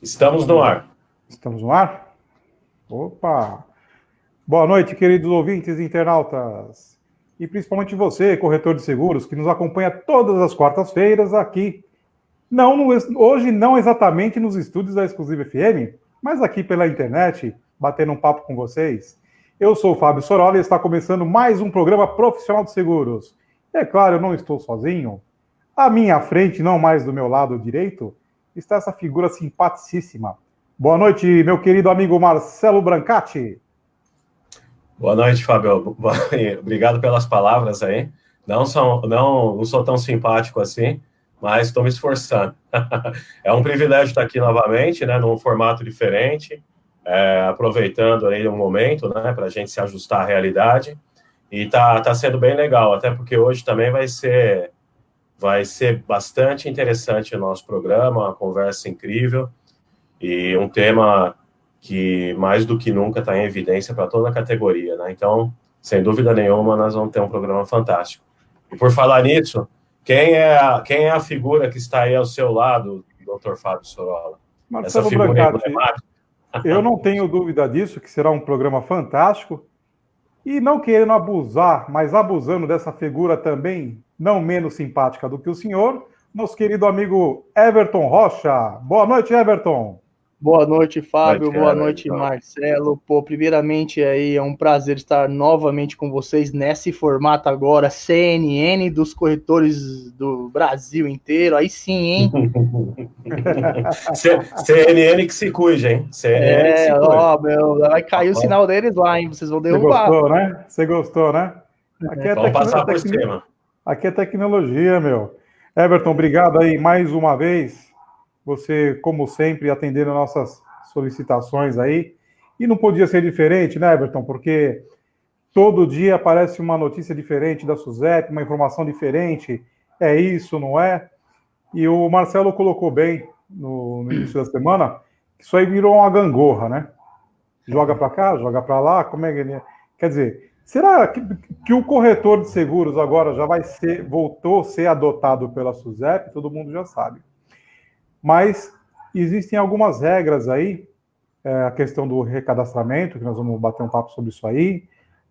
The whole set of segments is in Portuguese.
Estamos no ar. Estamos no ar? Opa! Boa noite, queridos ouvintes e internautas. E principalmente você, corretor de seguros, que nos acompanha todas as quartas-feiras aqui. Hoje não exatamente nos estúdios da Exclusiva FM, mas aqui pela internet, batendo um papo com vocês. Eu sou o Fábio Sorolla e está começando mais um programa profissional de seguros. É claro, eu não estou sozinho. À minha frente, não mais do meu lado direito, está essa figura simpaticíssima. Boa noite, meu querido amigo Marcelo Brancati. Boa noite, Fábio. Obrigado pelas palavras aí. Não sou tão simpático assim, mas estou me esforçando. É um privilégio estar aqui novamente, né, num formato diferente, aproveitando aí um momento, né, para a gente se ajustar à realidade. E tá sendo bem legal, até porque hoje também vai ser bastante interessante o nosso programa, uma conversa incrível e um tema que mais do que nunca está em evidência para toda a categoria, né? Então, sem dúvida nenhuma, nós vamos ter um programa fantástico. E por falar nisso, quem é a figura que está aí ao seu lado, Dr. Fábio Sorolla? Essa Marcelo figura Brancati, emblemática? eu não tenho dúvida disso, que será um programa fantástico. E não querendo abusar, mas abusando dessa figura também não menos simpática do que o senhor, nosso querido amigo Everton Rocha. Boa noite, Everton. Boa noite, Fábio. Boa noite, Então. Marcelo. Pô, primeiramente aí é um prazer estar novamente com vocês nesse formato agora, CNN dos corretores do Brasil inteiro. Aí sim, hein? CNN que se cuide, hein? CNN que se cuide. Ó, meu, vai cair o sinal deles lá, hein? Vocês vão derrubar. Você gostou, né? Você gostou, né? Vamos passar por cima. Aqui é tecnologia, meu. Everton, obrigado aí mais uma vez. Você, como sempre, atendendo nossas solicitações aí. E não podia ser diferente, né, Everton? Porque todo dia aparece uma notícia diferente da SUSEP, uma informação diferente. É isso, não é? E o Marcelo colocou bem no início da semana que isso aí virou uma gangorra, né? Joga para cá, joga para lá, como é que ele... Quer dizer, será que o corretor de seguros agora já voltou a ser adotado pela SUSEP? Todo mundo já sabe. Mas existem algumas regras aí, a questão do recadastramento, que nós vamos bater um papo sobre isso aí,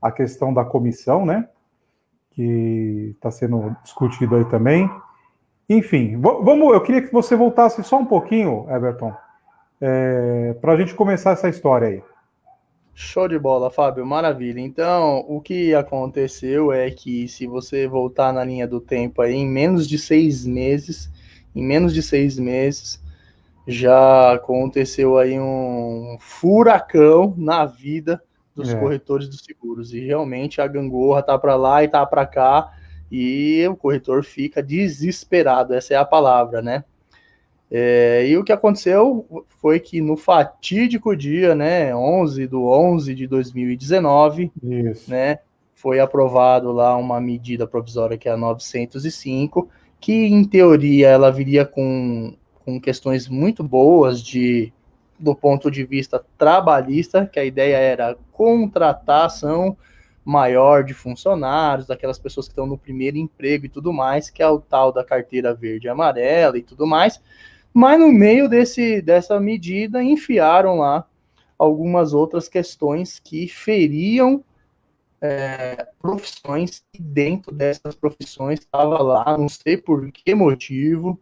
a questão da comissão, né? Que está sendo discutido aí também. Enfim, eu queria que você voltasse só um pouquinho, Everton, para a gente começar essa história aí. Show de bola, Fábio, maravilha. Então, o que aconteceu é que se você voltar na linha do tempo aí, em menos de 6 meses, já aconteceu aí um furacão na vida dos corretores de seguros. E realmente a gangorra tá para lá e tá para cá, e o corretor fica desesperado, essa é a palavra, né? E o que aconteceu foi que no fatídico dia, né, 11/11 de 2019, Isso. né, foi aprovado lá uma medida provisória que é a 905, que em teoria ela viria com questões muito boas do ponto de vista trabalhista, que a ideia era contratação maior de funcionários, daquelas pessoas que estão no primeiro emprego e tudo mais, que é o tal da carteira verde e amarela e tudo mais. Mas no meio dessa medida enfiaram lá algumas outras questões que feriam profissões, e dentro dessas profissões estava lá, não sei por que motivo,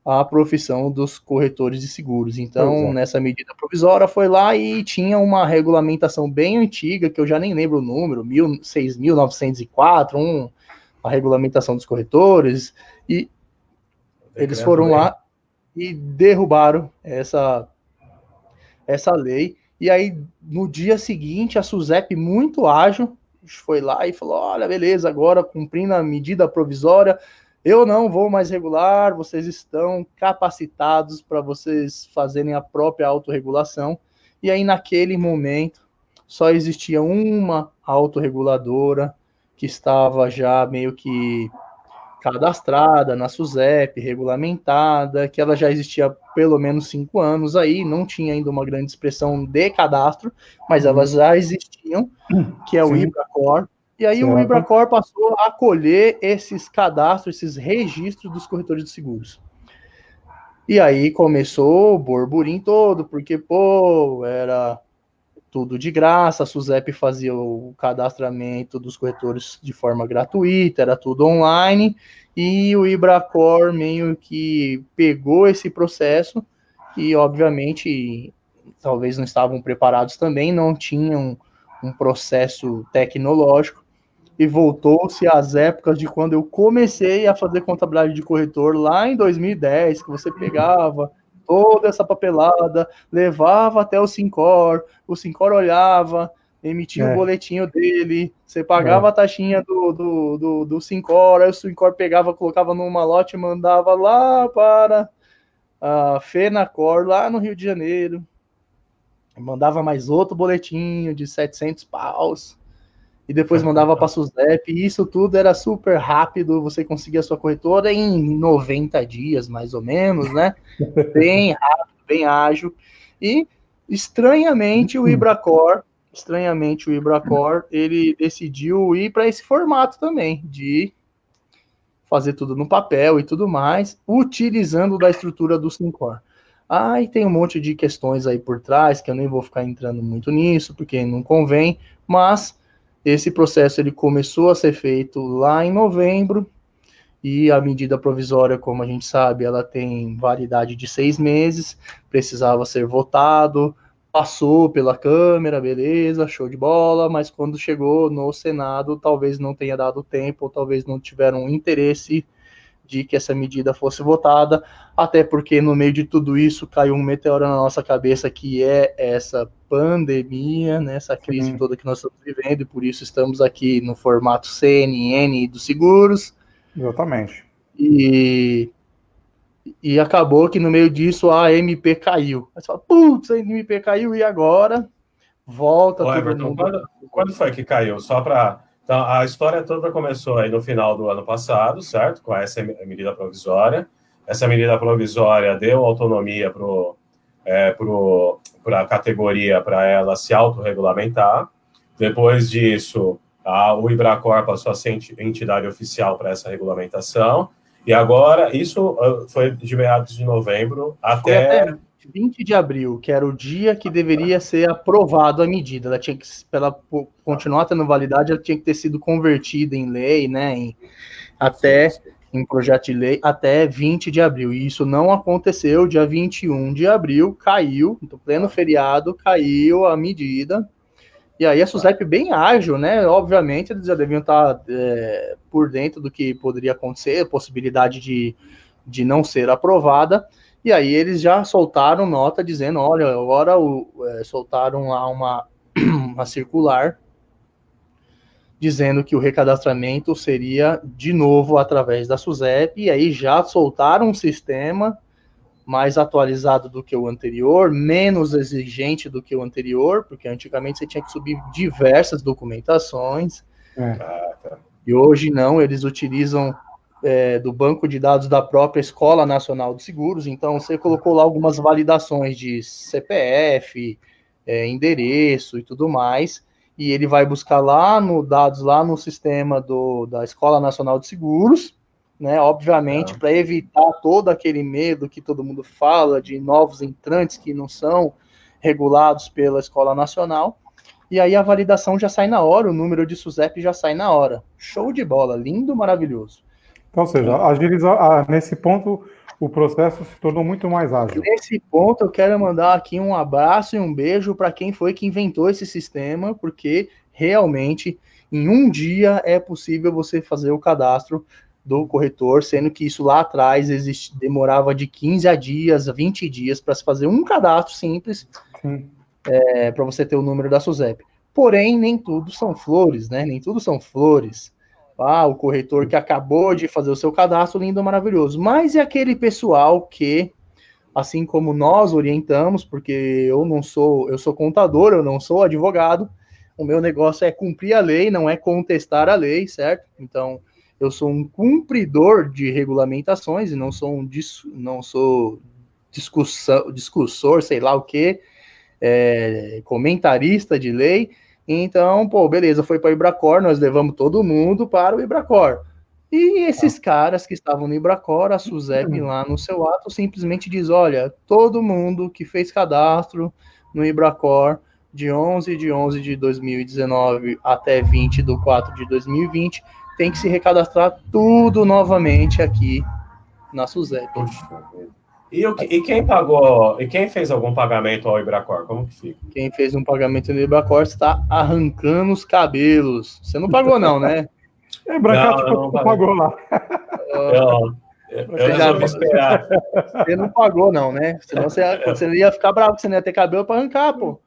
a profissão dos corretores de seguros. Então, nessa medida provisória, foi lá e tinha uma regulamentação bem antiga, que eu já nem lembro o número, 6.904, a regulamentação dos corretores, e eles foram lá e derrubaram essa lei. E aí, no dia seguinte, a SUSEP, muito ágil, foi lá e falou: olha, beleza, agora cumprindo a medida provisória, eu não vou mais regular, vocês estão capacitados para vocês fazerem a própria autorregulação. E aí, naquele momento, só existia uma autorreguladora que estava já meio que cadastrada na SUSEP, regulamentada, que ela já existia há pelo menos 5 anos aí, não tinha ainda uma grande expressão de cadastro, mas elas já existiam, que é o IBRACOR. E aí o IBRACOR passou a acolher esses cadastros, esses registros dos corretores de seguros. E aí começou o burburinho todo, porque, pô, era tudo de graça, a SUSEP fazia o cadastramento dos corretores de forma gratuita, era tudo online, e o Ibracor meio que pegou esse processo e, obviamente, talvez não estavam preparados também, não tinham um processo tecnológico, e voltou-se às épocas de quando eu comecei a fazer contabilidade de corretor lá em 2010, que você pegava toda essa papelada, levava até o Sincor olhava, emitia o boletinho dele, você pagava a taxinha do Sincor, aí o Sincor pegava, colocava num malote e mandava lá para a FENACOR, lá no Rio de Janeiro, mandava mais outro boletinho de 700 paus, e depois mandava para a SUSEP, e isso tudo era super rápido, você conseguia a sua corretora em 90 dias, mais ou menos, né? Bem rápido, bem ágil. E, estranhamente, o Ibracor, ele decidiu ir para esse formato também, de fazer tudo no papel e tudo mais, utilizando da estrutura do Sincor. E tem um monte de questões aí por trás, que eu nem vou ficar entrando muito nisso, porque não convém, mas esse processo ele começou a ser feito lá em novembro, e a medida provisória, como a gente sabe, ela tem validade de 6 meses, precisava ser votado, passou pela Câmara, beleza, show de bola, mas quando chegou no Senado, talvez não tenha dado tempo, ou talvez não tiveram interesse de que essa medida fosse votada, até porque no meio de tudo isso caiu um meteoro na nossa cabeça, que é essa pandemia, né, essa crise toda que nós estamos vivendo, e por isso estamos aqui no formato CNN dos seguros. Exatamente. E acabou que no meio disso a MP caiu. Aí você fala, putz, a MP caiu, e agora? Volta todo Everton, mundo. quando foi que caiu? Só para... Então, a história toda começou aí no final do ano passado, certo? Com essa medida provisória. Essa medida provisória deu autonomia para a categoria, para ela se autorregulamentar. Depois disso, o Ibracor passou a ser entidade oficial para essa regulamentação. E agora, isso foi de meados de novembro até 20 de abril, que era o dia que deveria ser aprovado a medida. Ela tinha que, para ela continuar tendo validade, ela tinha que ter sido convertida em lei, né? Em projeto de lei, até 20 de abril. E isso não aconteceu. Dia 21 de abril caiu, no pleno feriado, caiu a medida. E aí a SUSEP bem ágil, né? Obviamente, eles já deviam estar por dentro do que poderia acontecer, a possibilidade de não ser aprovada. E aí eles já soltaram nota dizendo, olha, agora soltaram lá uma circular dizendo que o recadastramento seria de novo através da SUSEP, e aí já soltaram um sistema mais atualizado do que o anterior, menos exigente do que o anterior, porque antigamente você tinha que subir diversas documentações, e hoje não, eles utilizam do banco de dados da própria Escola Nacional de Seguros. Então você colocou lá algumas validações de CPF, endereço e tudo mais, e ele vai buscar dados lá no sistema da Escola Nacional de Seguros, né? Obviamente, para evitar todo aquele medo que todo mundo fala de novos entrantes que não são regulados pela Escola Nacional. E aí a validação já sai na hora, o número de SUSEP já sai na hora. Show de bola, lindo, maravilhoso. Então, ou seja, nesse ponto, o processo se tornou muito mais ágil. Nesse ponto, eu quero mandar aqui um abraço e um beijo para quem foi que inventou esse sistema, porque realmente, em um dia, é possível você fazer o cadastro do corretor, sendo que isso lá atrás demorava de 15 a dias, 20 dias para se fazer um cadastro simples, para você ter o número da SUSEP. Porém, nem tudo são flores, né? Nem tudo são flores. O corretor que acabou de fazer o seu cadastro, lindo, maravilhoso. Mas é aquele pessoal que, assim como nós orientamos, porque eu sou contador, eu não sou advogado, o meu negócio é cumprir a lei, não é contestar a lei, certo? Então, eu sou um cumpridor de regulamentações e não sou discursor, sei lá o quê, comentarista de lei. Então, beleza, foi para o Ibracor, nós levamos todo mundo para o Ibracor. E esses caras que estavam no Ibracor, a SUSEP lá no seu ato, simplesmente diz, olha, todo mundo que fez cadastro no Ibracor de 11 de 2019 até 20/4 de 2020, tem que se recadastrar tudo novamente aqui na SUSEP. Puxa vida. E quem pagou, e quem fez algum pagamento ao Ibracor? Como que fica? Quem fez um pagamento no Ibracor está arrancando os cabelos. Você não pagou não, né? É, Bracato Não pagou lá. Eu resolvi esperar. Você não pagou não, né? Senão você ia ficar bravo, que você não ia ter cabelo para arrancar, pô.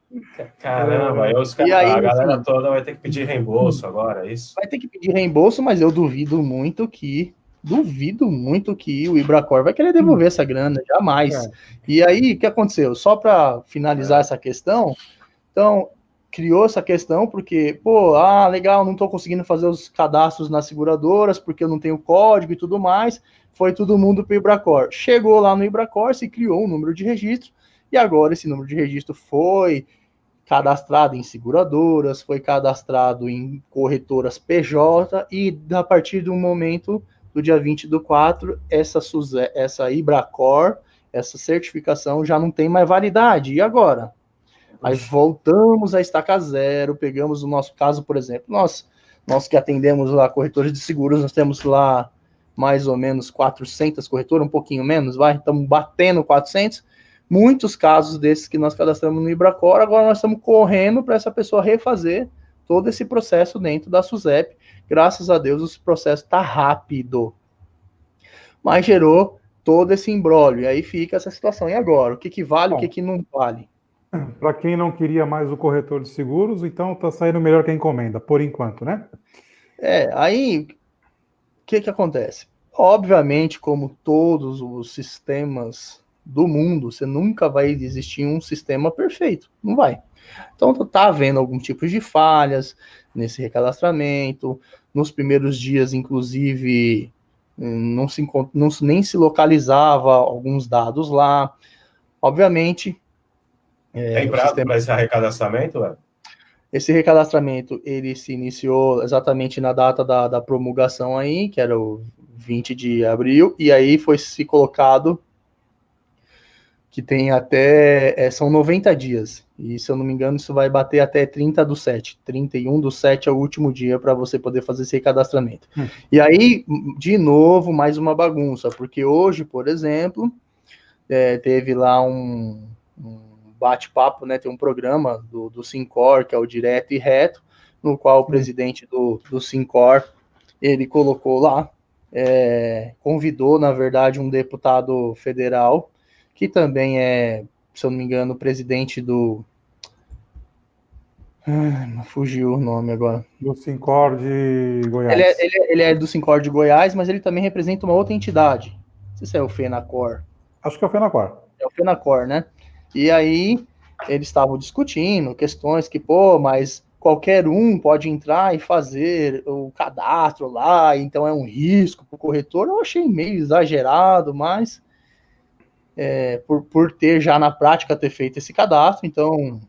Caramba, E aí, a galera assim, toda vai ter que pedir reembolso agora, é isso? vai ter que pedir reembolso, mas eu duvido muito que o Ibracor vai querer devolver essa grana, jamais. E aí, o que aconteceu? Só para finalizar essa questão, então, criou essa questão porque, pô, legal, não estou conseguindo fazer os cadastros nas seguradoras porque eu não tenho código e tudo mais, foi todo mundo para o Ibracor. Chegou lá no Ibracor, se criou um número de registro, e agora esse número de registro foi cadastrado em seguradoras, foi cadastrado em corretoras PJ, e a partir do momento do dia 20/4, essa Ibracor, essa certificação já não tem mais validade. E agora? Aí voltamos à estaca zero, pegamos o nosso caso, por exemplo, nós que atendemos lá corretores de seguros, nós temos lá mais ou menos 400 corretoras, um pouquinho menos, estamos batendo 400, muitos casos desses que nós cadastramos no Ibracor, agora nós estamos correndo para essa pessoa refazer todo esse processo dentro da SUSEP. Graças a Deus, esse processo está rápido, mas gerou todo esse imbróglio, e aí fica essa situação. E agora? O que vale, o que não vale? Para quem não queria mais o corretor de seguros, então está saindo melhor que a encomenda, por enquanto, né? Aí, o que acontece? Obviamente, como todos os sistemas do mundo, você nunca vai existir um sistema perfeito, não vai. Então, tá havendo algum tipo de falhas nesse recadastramento, nos primeiros dias, inclusive, nem se localizava alguns dados lá. Obviamente, Tem prazo para esse recadastramento, velho? Esse recadastramento, ele se iniciou exatamente na data da promulgação aí, que era o 20 de abril, e aí foi se colocado que tem até, são 90 dias, e se eu não me engano isso vai bater até 30/7, 31/7 é o último dia para você poder fazer esse recadastramento. E aí, de novo, mais uma bagunça, porque hoje, por exemplo, teve lá um bate-papo, né? Tem um programa do Sincor, que é o Direto e Reto, no qual o presidente do Sincor, ele colocou lá, convidou, na verdade, um deputado federal, que também é, se eu não me engano, presidente do... fugiu o nome agora. Do Sincor de Goiás. Ele é do Sincor de Goiás, mas ele também representa uma outra entidade. Não sei se é o FENACOR. Acho que é o FENACOR. É o FENACOR, né? E aí, eles estavam discutindo questões que, mas qualquer um pode entrar e fazer o cadastro lá, então é um risco para o corretor. Eu achei meio exagerado, mas por ter já na prática ter feito esse cadastro, então,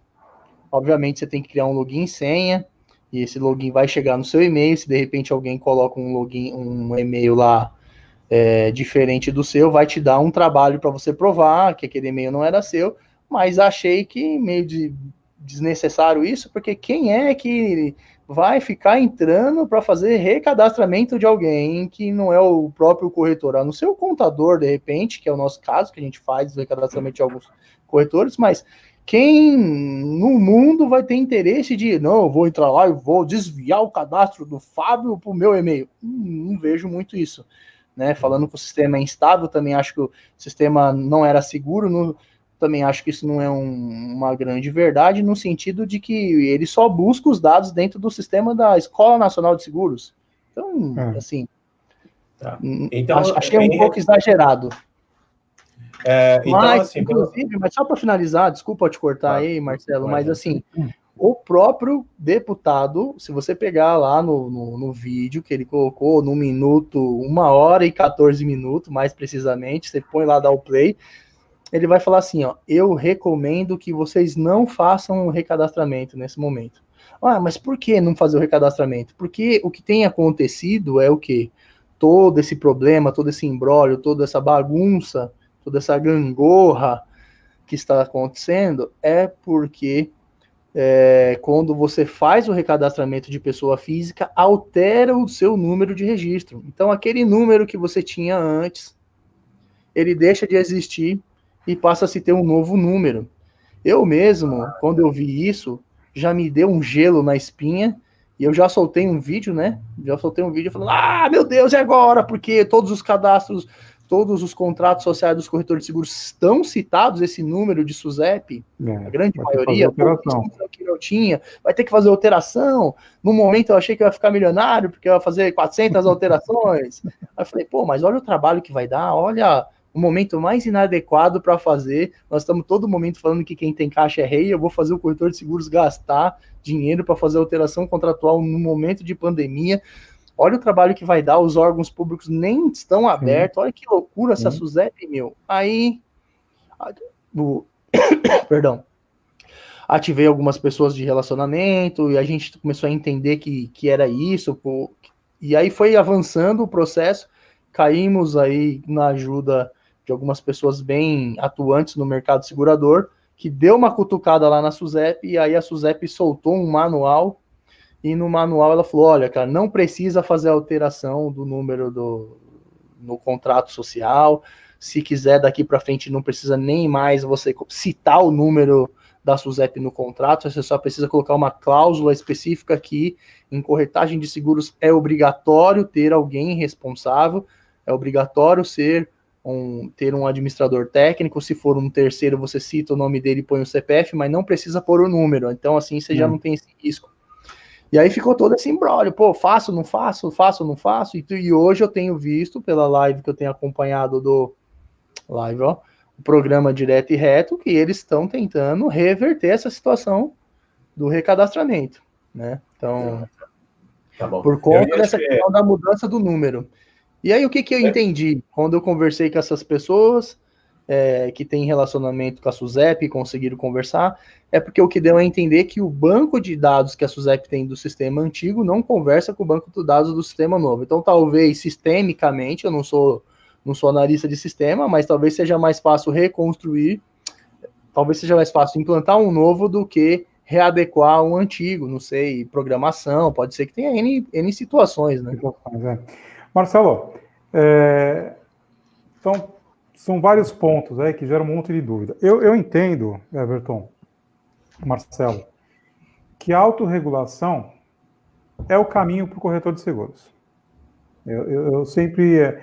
obviamente, você tem que criar um login e senha, e esse login vai chegar no seu e-mail. Se de repente alguém coloca um e-mail lá diferente do seu, vai te dar um trabalho para você provar que aquele e-mail não era seu. Mas achei que meio desnecessário isso, porque quem é que vai ficar entrando para fazer recadastramento de alguém que não é o próprio corretor? A não ser o contador, de repente, que é o nosso caso, que a gente faz o recadastramento de alguns corretores, mas quem no mundo vai ter interesse de, não, eu vou entrar lá e vou desviar o cadastro do Fábio para o meu e-mail? Não vejo muito isso. Né? Falando que o sistema é instável, também acho que o sistema não era seguro, também acho que isso não é uma grande verdade, no sentido de que ele só busca os dados dentro do sistema da Escola Nacional de Seguros. Então, assim, então, achei um pouco exagerado. Mas, assim, inclusive, mas só para finalizar, desculpa te cortar aí, Marcelo, mas assim, o próprio deputado, se você pegar lá no vídeo que ele colocou, no minuto, 1h e 14 minutos, mais precisamente, você põe lá, dá o play, ele vai falar assim, eu recomendo que vocês não façam o recadastramento nesse momento. Mas por que não fazer o recadastramento? Porque o que tem acontecido é o quê? todo esse problema, todo esse imbróglio, toda essa bagunça, toda essa gangorra que está acontecendo, é porque quando você faz o recadastramento de pessoa física, altera o seu número de registro. Então, aquele número que você tinha antes, ele deixa de existir e passa a se ter um novo número. Eu mesmo, quando eu vi isso, já me deu um gelo na espinha, e eu já soltei um vídeo, né? Já soltei um vídeo falando, meu Deus, e agora? Porque todos os cadastros, todos os contratos sociais dos corretores de seguros estão citados, esse número de SUSEP, a grande maioria, que não tinha, vai ter que fazer alteração. No momento eu achei que eu ia ficar milionário, porque eu ia fazer 400 alterações. Aí eu falei, mas olha o trabalho que vai dar, olha o momento mais inadequado para fazer. Nós estamos todo momento falando que quem tem caixa é rei, eu vou fazer o corretor de seguros gastar dinheiro para fazer alteração contratual no momento de pandemia. Olha o trabalho que vai dar, os órgãos públicos nem estão abertos, olha que loucura essa SUSEP, meu. Aí, perdão, ativei algumas pessoas de relacionamento, e a gente começou a entender que era isso, e aí foi avançando o processo, caímos aí na ajuda de algumas pessoas bem atuantes no mercado segurador, que deu uma cutucada lá na SUSEP, e aí a SUSEP soltou um manual, e no manual ela falou, olha, cara, não precisa fazer alteração do número no contrato social, se quiser daqui para frente não precisa nem mais você citar o número da SUSEP no contrato, você só precisa colocar uma cláusula específica que em corretagem de seguros é obrigatório ter alguém responsável, é obrigatório ter um administrador técnico, se for um terceiro você cita o nome dele e põe o CPF, mas não precisa pôr o número, então assim você já não tem esse risco. E aí ficou todo esse imbróglio, faço, não faço, não faço, e hoje eu tenho visto pela live que eu tenho acompanhado do o programa Direto e Reto, que eles estão tentando reverter essa situação do recadastramento, né? Então, por conta dessa questão da mudança do número. E aí, o que eu entendi? Quando eu conversei com essas pessoas que têm relacionamento com a SUSEP e conseguiram conversar, é porque o que deu a entender que o banco de dados que a SUSEP tem do sistema antigo não conversa com o banco de dados do sistema novo. Então, talvez, sistemicamente, eu não sou analista de sistema, mas talvez seja mais fácil reconstruir, talvez seja mais fácil implantar um novo do que readequar um antigo, não sei, programação, pode ser que tenha N situações, né? Marcelo, então, são vários pontos aí que geram um monte de dúvida. Eu entendo, Everton, Marcelo, que a autorregulação é o caminho para o corretor de seguros. Eu sempre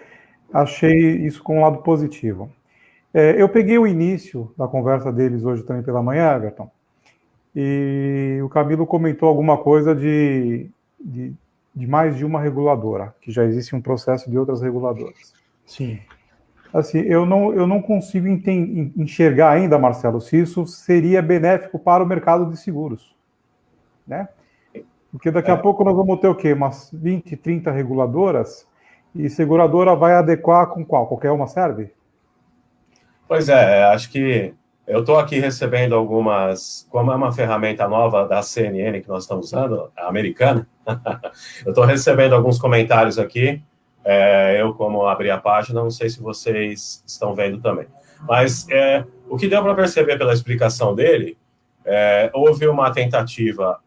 achei isso com um lado positivo. Eu peguei o início da conversa deles hoje também pela manhã, Everton, e o Camilo comentou alguma coisa de mais de uma reguladora, que já existe um processo de outras reguladoras. Sim. Assim, eu não consigo enxergar ainda, Marcelo, se isso seria benéfico para o mercado de seguros, né? Porque daqui a pouco nós vamos ter o quê? Umas 20, 30 reguladoras, e seguradora vai adequar com qual? Qualquer uma serve? Pois acho que eu estou aqui recebendo algumas, como é uma ferramenta nova da CNN que nós estamos usando, a americana, eu estou recebendo alguns comentários aqui, eu como abri a página, não sei se vocês estão vendo também. Mas o que deu para perceber pela explicação dele, houve uma tentativa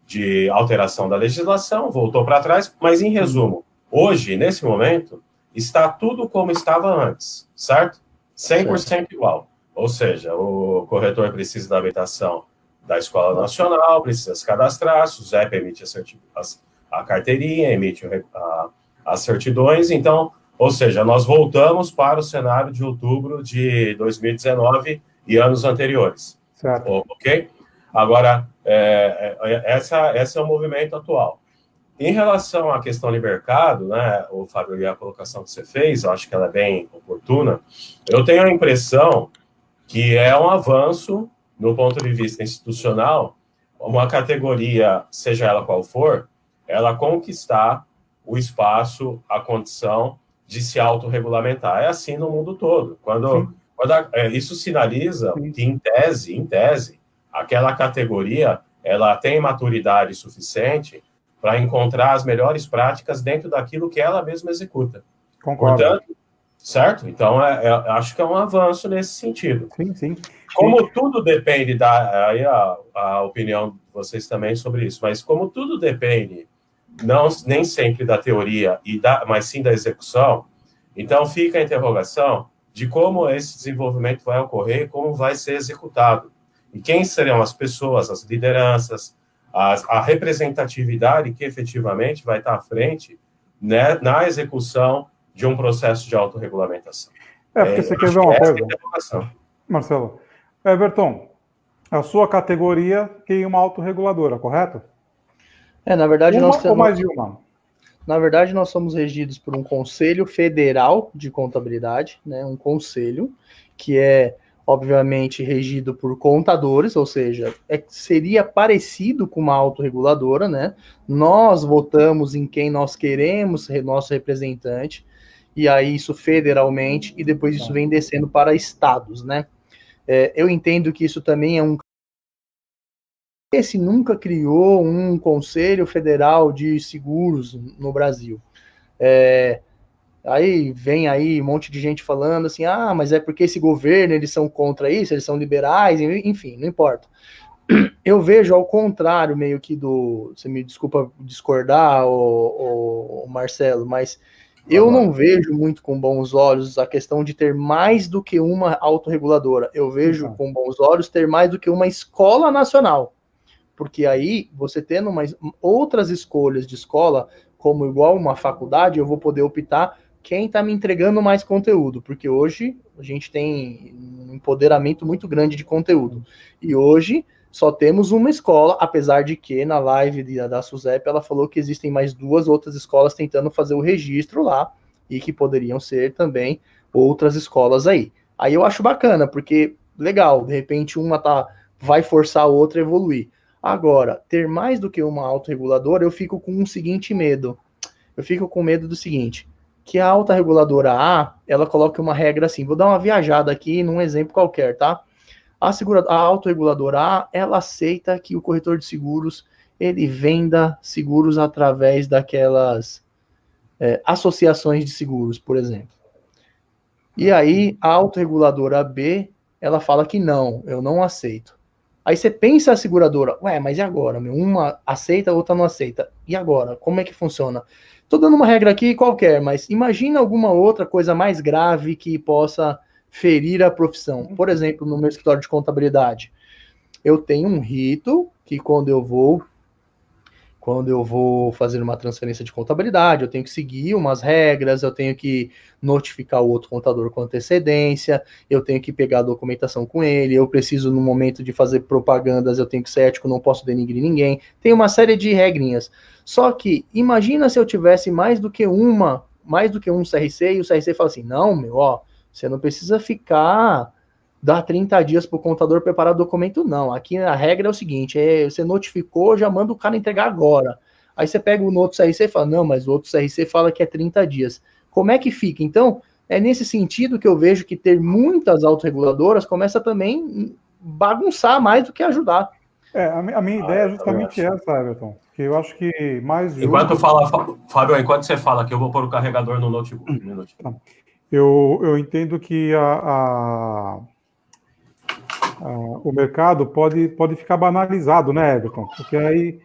de alteração da legislação, voltou para trás, mas em resumo, hoje, nesse momento, está tudo como estava antes, certo? 100% igual. Ou seja, o corretor precisa da habilitação da Escola Nacional, precisa se cadastrar, a SUSEP emite a carteirinha, emite as certidões. Então, ou seja, nós voltamos para o cenário de outubro de 2019 e anos anteriores. Certo. Ok? Agora, esse é o movimento atual. Em relação à questão de mercado, né, o Fábio, e a colocação que você fez, eu acho que ela é bem oportuna. Eu tenho a impressão que é um avanço, no ponto de vista institucional, uma categoria, seja ela qual for, ela conquistar o espaço, a condição de se autorregulamentar. É assim no mundo todo. Isso sinaliza que, em tese, aquela categoria ela tem maturidade suficiente para encontrar as melhores práticas dentro daquilo que ela mesma executa. Concordo. Portanto, certo? Então, acho que é um avanço nesse sentido. Sim. Como tudo depende aí a opinião de vocês também sobre isso, mas como tudo depende, nem sempre da teoria, mas sim da execução, então fica a interrogação de como esse desenvolvimento vai ocorrer, como vai ser executado. E quem serão as pessoas, as lideranças, a representatividade que efetivamente vai estar à frente, né, na execução de um processo de autorregulamentação. Porque você quer ver uma coisa, Marcelo? Everton, a sua categoria tem uma autorreguladora, correto? Na verdade, nós temos... ou mais de uma? Na verdade, nós somos regidos por um Conselho Federal de Contabilidade, né, um conselho que é, obviamente, regido por contadores, ou seja, seria parecido com uma autorreguladora, né? Nós votamos em quem nós queremos ser nosso representante, e aí isso federalmente, e depois isso vem descendo para estados, né? Eu entendo que isso também é esse nunca criou um Conselho Federal de Seguros no Brasil. Aí vem aí um monte de gente falando assim, mas é porque esse governo, eles são contra isso, eles são liberais, enfim, não importa. Eu vejo ao contrário, meio que você me desculpa discordar, o Marcelo, mas eu não vejo muito com bons olhos a questão de ter mais do que uma autorreguladora. Eu vejo com bons olhos ter mais do que uma escola nacional. Porque aí, você tendo outras escolhas de escola, como igual uma faculdade, eu vou poder optar quem está me entregando mais conteúdo. Porque hoje a gente tem um empoderamento muito grande de conteúdo. E hoje só temos uma escola, apesar de que na live da Suzep ela falou que existem mais 2 outras escolas tentando fazer o registro lá e que poderiam ser também outras escolas aí. Aí eu acho bacana, porque legal, de repente uma vai forçar a outra a evoluir. Agora, ter mais do que uma autorreguladora, eu fico com um seguinte medo. Eu fico com medo do seguinte, que a autorreguladora A, ela coloque uma regra assim, vou dar uma viajada aqui num exemplo qualquer, tá? A autorreguladora A, ela aceita que o corretor de seguros, ele venda seguros através daquelas associações de seguros, por exemplo. E aí, a autorreguladora B, ela fala que não, eu não aceito. Aí você pensa a seguradora, mas e agora? Uma aceita, a outra não aceita. E agora? Como é que funciona? Estou dando uma regra aqui qualquer, mas imagina alguma outra coisa mais grave que possa ferir a profissão. Por exemplo, no meu escritório de contabilidade, eu tenho um rito que quando eu vou fazer uma transferência de contabilidade, eu tenho que seguir umas regras, eu tenho que notificar o outro contador com antecedência, eu tenho que pegar a documentação com ele, eu preciso, no momento de fazer propagandas, eu tenho que ser ético, não posso denigrir ninguém. Tem uma série de regrinhas. Só que, imagina se eu tivesse mais do que um CRC, e o CRC fala assim, não, você não precisa dar 30 dias para o contador preparar o documento, não. Aqui a regra é o seguinte, você notificou, já manda o cara entregar agora. Aí você pega o outro CRC e fala, não, mas o outro CRC fala que é 30 dias. Como é que fica? Então, é nesse sentido que eu vejo que ter muitas autorreguladoras começa também bagunçar mais do que ajudar. A minha ideia é justamente essa, Everton, que eu acho que mais de Fábio, enquanto você fala que eu vou pôr o carregador no notebook. Eu entendo que o mercado pode ficar banalizado, né, Everton? Porque aí,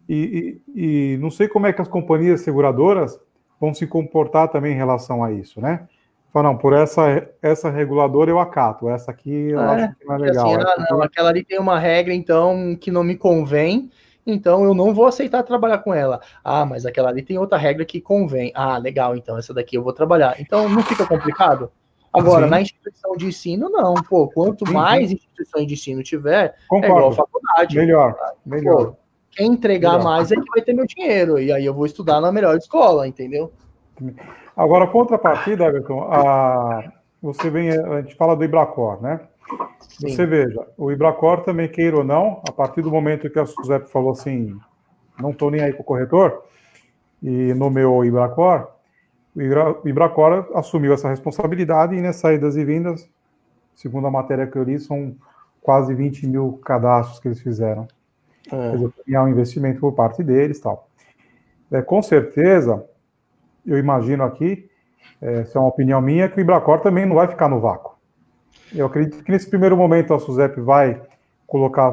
e não sei como é que as companhias seguradoras vão se comportar também em relação a isso, né? Não, por essa reguladora eu acato, essa aqui eu acho que não é legal. Assim, não, aquela ali tem uma regra, então, que não me convém, então eu não vou aceitar trabalhar com ela. Mas aquela ali tem outra regra que convém. Legal, então essa daqui eu vou trabalhar. Então não fica complicado? Agora, na instituição de ensino, não. Quanto mais instituições de ensino tiver, concordo. É igual a faculdade. Melhor. Quem entregar mais é que vai ter meu dinheiro. E aí eu vou estudar na melhor escola, entendeu? Agora, contrapartida, Everton, a gente fala do Ibracor, né? Sim. Você veja, o Ibracor também, queira ou não, a partir do momento que a Suzep falou assim, não estou nem aí com o corretor, e nomeou o Ibracor, o Ibracor assumiu essa responsabilidade e nas saídas e vindas, segundo a matéria que eu li, são quase 20 mil cadastros que eles fizeram. Quer dizer, é um investimento por parte deles e tal. Com certeza, eu imagino aqui, essa é uma opinião minha, que o Ibracor também não vai ficar no vácuo. Eu acredito que nesse primeiro momento a SUSEP vai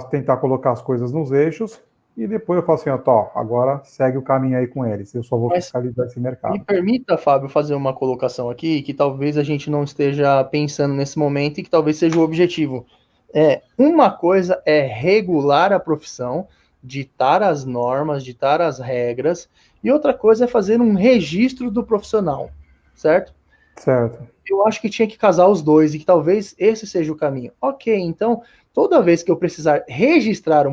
tentar colocar as coisas nos eixos, e depois eu falo assim, agora segue o caminho aí com eles, eu só vou fiscalizar esse mercado. Me permita, Fábio, fazer uma colocação aqui, que talvez a gente não esteja pensando nesse momento e que talvez seja o objetivo. Uma coisa é regular a profissão, ditar as normas, ditar as regras, e outra coisa é fazer um registro do profissional, certo? Certo. Eu acho que tinha que casar os dois e que talvez esse seja o caminho. Ok, então, toda vez que eu precisar registrar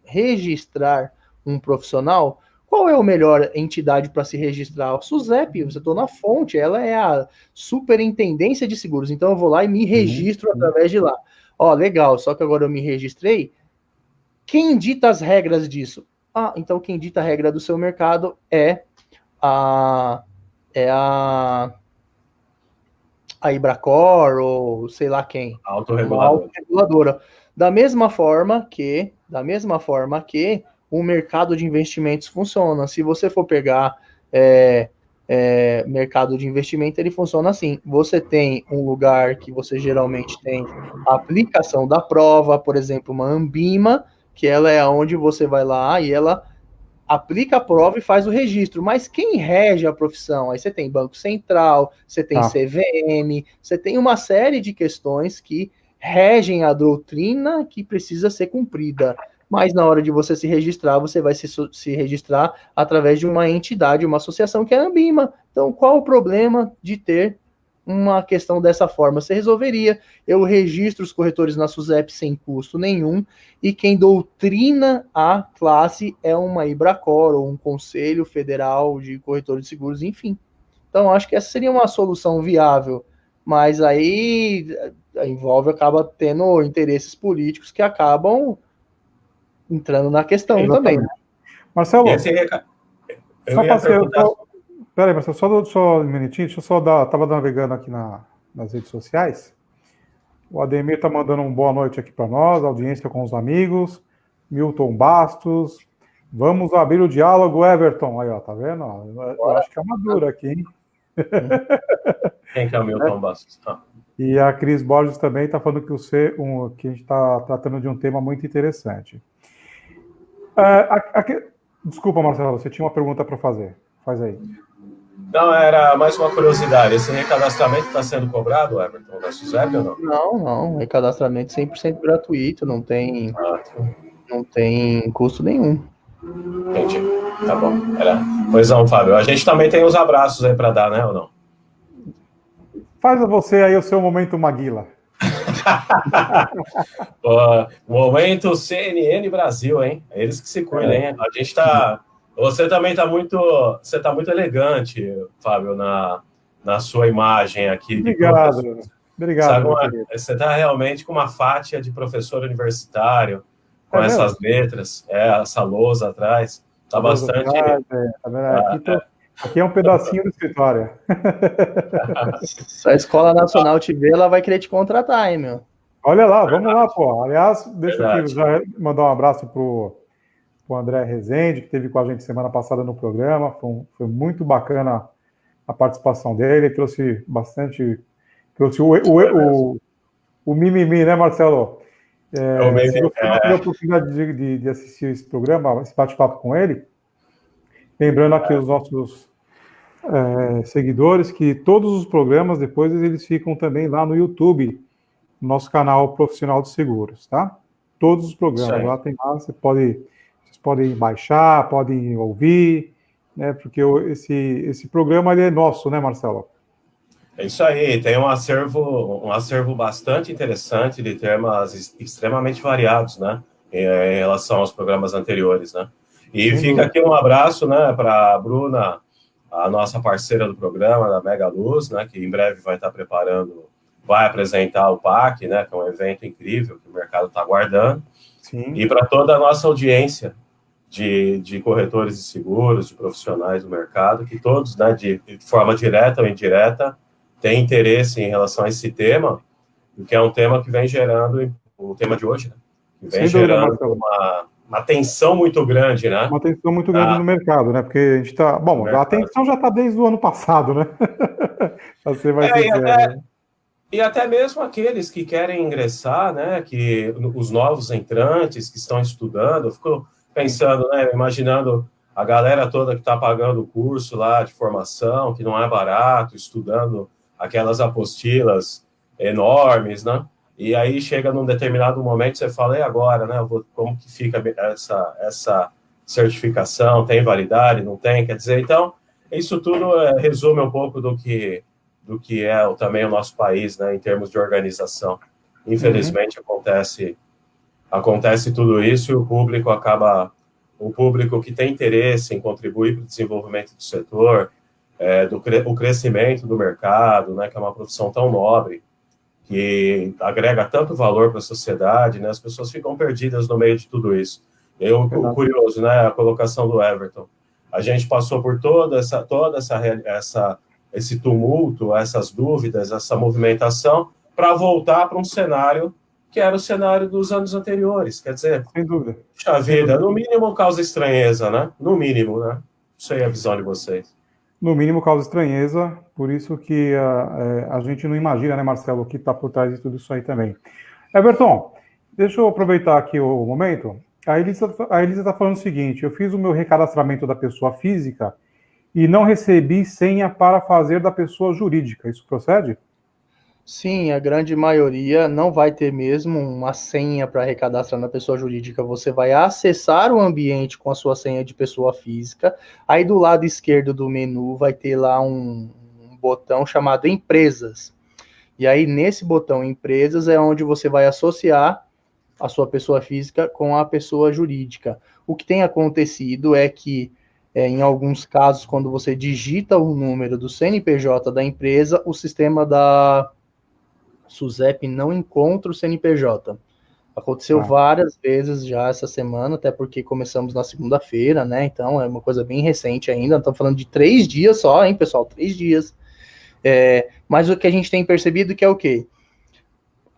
registrar um profissional, qual é a melhor entidade para se registrar? A SUSEP, você estou na fonte, ela é a Superintendência de Seguros, então eu vou lá e me registro através de lá. Legal, só que agora eu me registrei. Quem dita as regras disso? Então quem dita a regra do seu mercado é a Ibracor ou sei lá quem. Autorreguladora. Da mesma forma que o mercado de investimentos funciona. Se você for pegar mercado de investimento, ele funciona assim. Você tem um lugar que você geralmente tem a aplicação da prova, por exemplo, uma Anbima, que ela é onde você vai lá e ela aplica a prova e faz o registro. Mas quem rege a profissão? Aí você tem Banco Central, você tem CVM, você tem uma série de questões que regem a doutrina que precisa ser cumprida. Mas na hora de você se registrar, você vai se registrar através de uma entidade, uma associação que é a Anbima. Então, qual o problema de ter uma questão dessa forma? Você resolveria. Eu registro os corretores na SUSEP sem custo nenhum, e quem doutrina a classe é uma Ibracor ou um Conselho Federal de Corretores de Seguros, enfim. Então, acho que essa seria uma solução viável, mas aí acaba tendo interesses políticos que acabam entrando na questão também. Marcelo, peraí, Marcelo, só um minutinho, deixa eu só estava navegando aqui nas redes sociais. O Ademir está mandando uma boa noite aqui para nós, audiência com os amigos. Milton Bastos. Vamos abrir o diálogo, Everton. Aí, tá vendo? Eu acho que é uma dura aqui, hein? Quem que é o Milton Bastos? E a Cris Borges também está falando que a gente está tratando de um tema muito interessante. Desculpa, Marcelo, você tinha uma pergunta para fazer. Faz aí. Não, era mais uma curiosidade. Esse recadastramento está sendo cobrado, Everton, da SUSEP ou não? Não. Recadastramento 100% gratuito, não tem custo nenhum. Entendi. Tá bom. Pois não, Fábio. A gente também tem os abraços aí para dar, né, ou não? Faz você aí o seu momento Maguila. Momento CNN Brasil, hein? É eles que se cuidem, hein? A gente tá... Você também está muito elegante, Fábio, na sua imagem aqui. Obrigado. Obrigado. Você está realmente com uma fátia de professor universitário, com essas letras, essa lousa atrás. Está bastante... Aqui é um pedacinho do escritório. Se a Escola Nacional te ver, ela vai querer te contratar, hein, meu? Olha lá, vamos lá, pô. Aliás, deixa eu aqui já mandar um abraço pro André Rezende, que esteve com a gente semana passada no programa. Foi muito bacana a participação dele. Trouxe o mimimi, né, Marcelo? Se você não teve a oportunidade de assistir esse programa, esse bate-papo com ele, lembrando aqui os nossos seguidores que todos os programas, depois eles ficam também lá no YouTube, no nosso canal Profissional de Seguros, tá? Todos os programas, lá tem lá, vocês podem baixar, podem ouvir, né? Porque esse programa ele é nosso, né, Marcelo? É isso aí, tem um acervo bastante interessante de temas extremamente variados, né? Em relação aos programas anteriores, né? E fica aqui um abraço, né, para a Bruna, a nossa parceira do programa, da Mega Luz, né, que em breve vai apresentar o PAC, né, que é um evento incrível que o mercado está aguardando. Sim. E para toda a nossa audiência de corretores de seguros, de profissionais do mercado, que todos, né, de forma direta ou indireta, têm interesse em relação a esse tema, que é um tema que vem gerando, o tema de hoje, né, que vem gerando uma tensão muito grande, né? Uma tensão muito grande no mercado, né? Porque a gente está... Bom, a tensão já está desde o ano passado, né? Para ser mais sincero. E até mesmo aqueles que querem ingressar, né? Que os novos entrantes que estão estudando, eu fico pensando, né? Imaginando a galera toda que está pagando o curso lá de formação, que não é barato, estudando aquelas apostilas enormes, né? E aí chega num determinado momento, você fala, e agora, né? Como que fica essa certificação? Tem validade? Não tem? Quer dizer, então, isso tudo resume um pouco do que é também o nosso país, né? Em termos de organização. Infelizmente, acontece tudo isso e o público que tem interesse em contribuir para o desenvolvimento do setor, o crescimento do mercado, né, que é uma profissão tão nobre, que agrega tanto valor para a sociedade, né, as pessoas ficam perdidas no meio de tudo isso. O curioso, né, a colocação do Everton, a gente passou por esse tumulto, essas dúvidas, essa movimentação, para voltar para um cenário que era o cenário dos anos anteriores. Quer dizer, sem dúvida. Puxa vida, no mínimo causa estranheza, né? No mínimo, né? Não sei a visão de vocês. No mínimo causa estranheza, por isso que a gente não imagina, né, Marcelo, o que está por trás de tudo isso aí também. Everton, deixa eu aproveitar aqui o momento. A Elisa está falando o seguinte, eu fiz o meu recadastramento da pessoa física e não recebi senha para fazer da pessoa jurídica. Isso procede? Sim, a grande maioria não vai ter mesmo uma senha para recadastrar na pessoa jurídica. Você vai acessar o ambiente com a sua senha de pessoa física. Aí do lado esquerdo do menu vai ter lá um botão chamado Empresas. E aí nesse botão Empresas é onde você vai associar a sua pessoa física com a pessoa jurídica. O que tem acontecido é que em alguns casos, quando você digita o número do CNPJ da empresa, o sistema da SUSEP não encontra o CNPJ. Aconteceu várias vezes já essa semana, até porque começamos na segunda-feira, né? Então é uma coisa bem recente ainda. Estamos falando de 3 dias só, hein, pessoal? 3 dias. Mas o que a gente tem percebido que é o quê?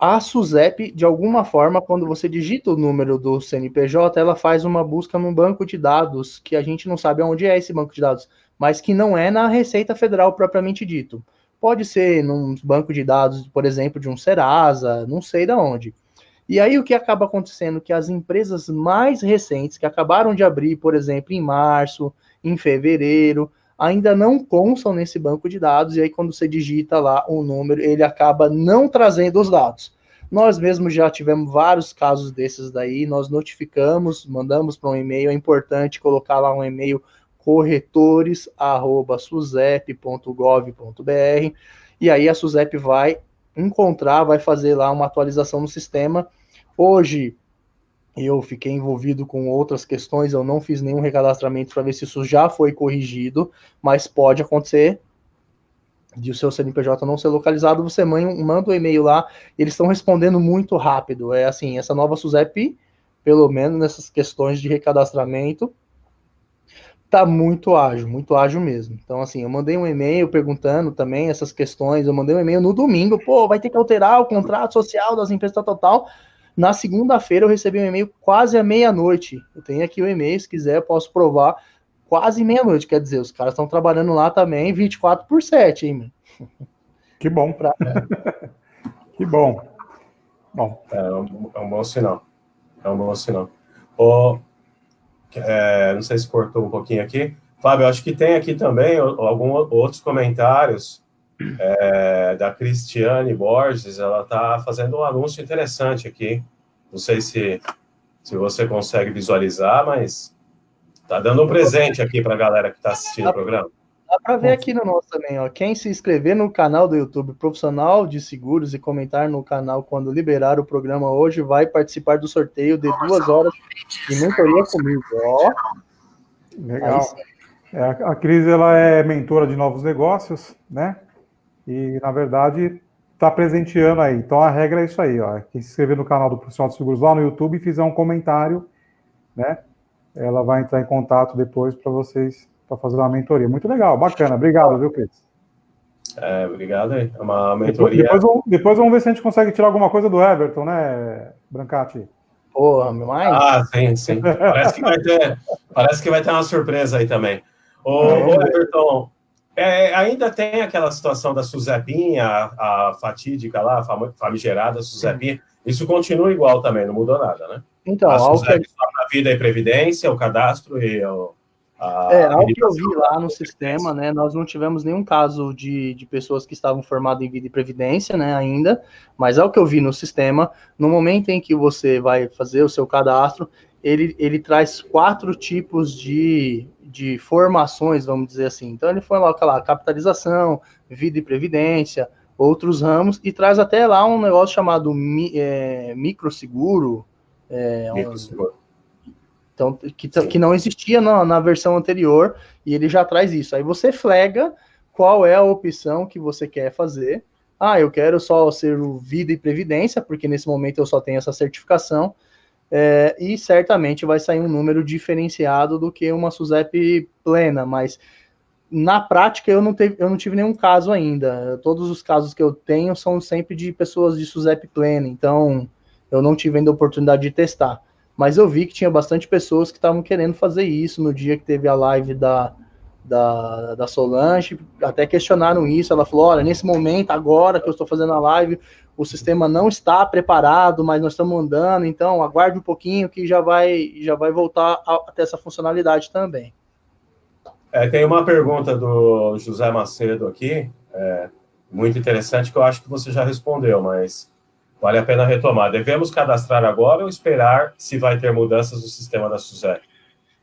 A SUSEP, de alguma forma, quando você digita o número do CNPJ, ela faz uma busca num banco de dados, que a gente não sabe onde é esse banco de dados, mas que não é na Receita Federal propriamente dito. Pode ser num banco de dados, por exemplo, de um Serasa, não sei de onde. E aí o que acaba acontecendo? Que as empresas mais recentes, que acabaram de abrir, por exemplo, em março, em fevereiro, ainda não constam nesse banco de dados, e aí quando você digita lá o número, ele acaba não trazendo os dados. Nós mesmos já tivemos vários casos desses daí, nós notificamos, mandamos para um e-mail, é importante colocar lá um e-mail corretores@susep.gov.br, e aí a SUSEP vai encontrar, vai fazer lá uma atualização no sistema. Hoje eu fiquei envolvido com outras questões, eu não fiz nenhum recadastramento para ver se isso já foi corrigido, mas pode acontecer de o seu CNPJ não ser localizado, você manda um e-mail lá, eles estão respondendo muito rápido. É assim, essa nova SUSEP, pelo menos nessas questões de recadastramento, tá muito ágil mesmo. Então, assim, eu mandei um e-mail perguntando também essas questões, eu mandei um e-mail no domingo, vai ter que alterar o contrato social das empresas tal. Na segunda-feira eu recebi um e-mail quase à meia-noite. Eu tenho aqui o e-mail, se quiser eu posso provar, quase meia-noite, quer dizer, os caras estão trabalhando lá também 24/7, hein, mano? Que bom. Que bom. Bom. É um bom sinal. É um bom sinal. Não sei se cortou um pouquinho aqui. Fábio, acho que tem aqui também alguns outros comentários da Cristiane Borges. Ela está fazendo um anúncio interessante aqui. Não sei se você consegue visualizar, mas está dando um presente aqui para a galera que está assistindo o programa. Dá para ver aqui no nosso também, ó. Quem se inscrever no canal do YouTube Profissional de Seguros e comentar no canal quando liberar o programa hoje vai participar do sorteio de 2 horas de mentoria comigo, ó. Legal. A Cris, ela é mentora de novos negócios, né? E, na verdade, está presenteando aí. Então, a regra é isso aí, ó. Quem se inscrever no canal do Profissional de Seguros lá no YouTube e fizer um comentário, né? Ela vai entrar em contato depois para vocês, para fazer uma mentoria. Muito legal, bacana. Obrigado, viu, Cris? Obrigado aí. É uma mentoria. Depois vamos ver se a gente consegue tirar alguma coisa do Everton, né, Brancati? Porra, mas... Ah, sim. Parece que vai ter uma surpresa aí também. Ô Everton, ainda tem aquela situação da Suzepinha, a fatídica lá, a famigerada Suzepinha. Isso continua igual também, não mudou nada, né? Então, a Suzep só para vida e previdência, o cadastro e ao que eu vi lá no sistema, né, nós não tivemos nenhum caso de pessoas que estavam formadas em vida e previdência, né, ainda, mas ao que eu vi no sistema, no momento em que você vai fazer o seu cadastro, ele traz 4 tipos de formações, vamos dizer assim. Então, ele foi lá, capitalização, vida e previdência, outros ramos, e traz até lá um negócio chamado microseguro. Microseguro. Então, que não existia na versão anterior, e ele já traz isso. Aí você flega qual é a opção que você quer fazer. Ah, eu quero só ser o vida e previdência, porque nesse momento eu só tenho essa certificação, e certamente vai sair um número diferenciado do que uma SUSEP plena, mas na prática eu não tive nenhum caso ainda. Todos os casos que eu tenho são sempre de pessoas de SUSEP plena, então eu não tive ainda a oportunidade de testar. Mas eu vi que tinha bastante pessoas que estavam querendo fazer isso no dia que teve a live da Solange, até questionaram isso. Ela falou: olha, nesse momento, agora que eu estou fazendo a live, o sistema não está preparado, mas nós estamos andando, então aguarde um pouquinho que já vai voltar a ter essa funcionalidade também. Tem uma pergunta do José Macedo aqui, muito interessante, que eu acho que você já respondeu, mas vale a pena retomar. Devemos cadastrar agora ou esperar se vai ter mudanças no sistema da SUSEP?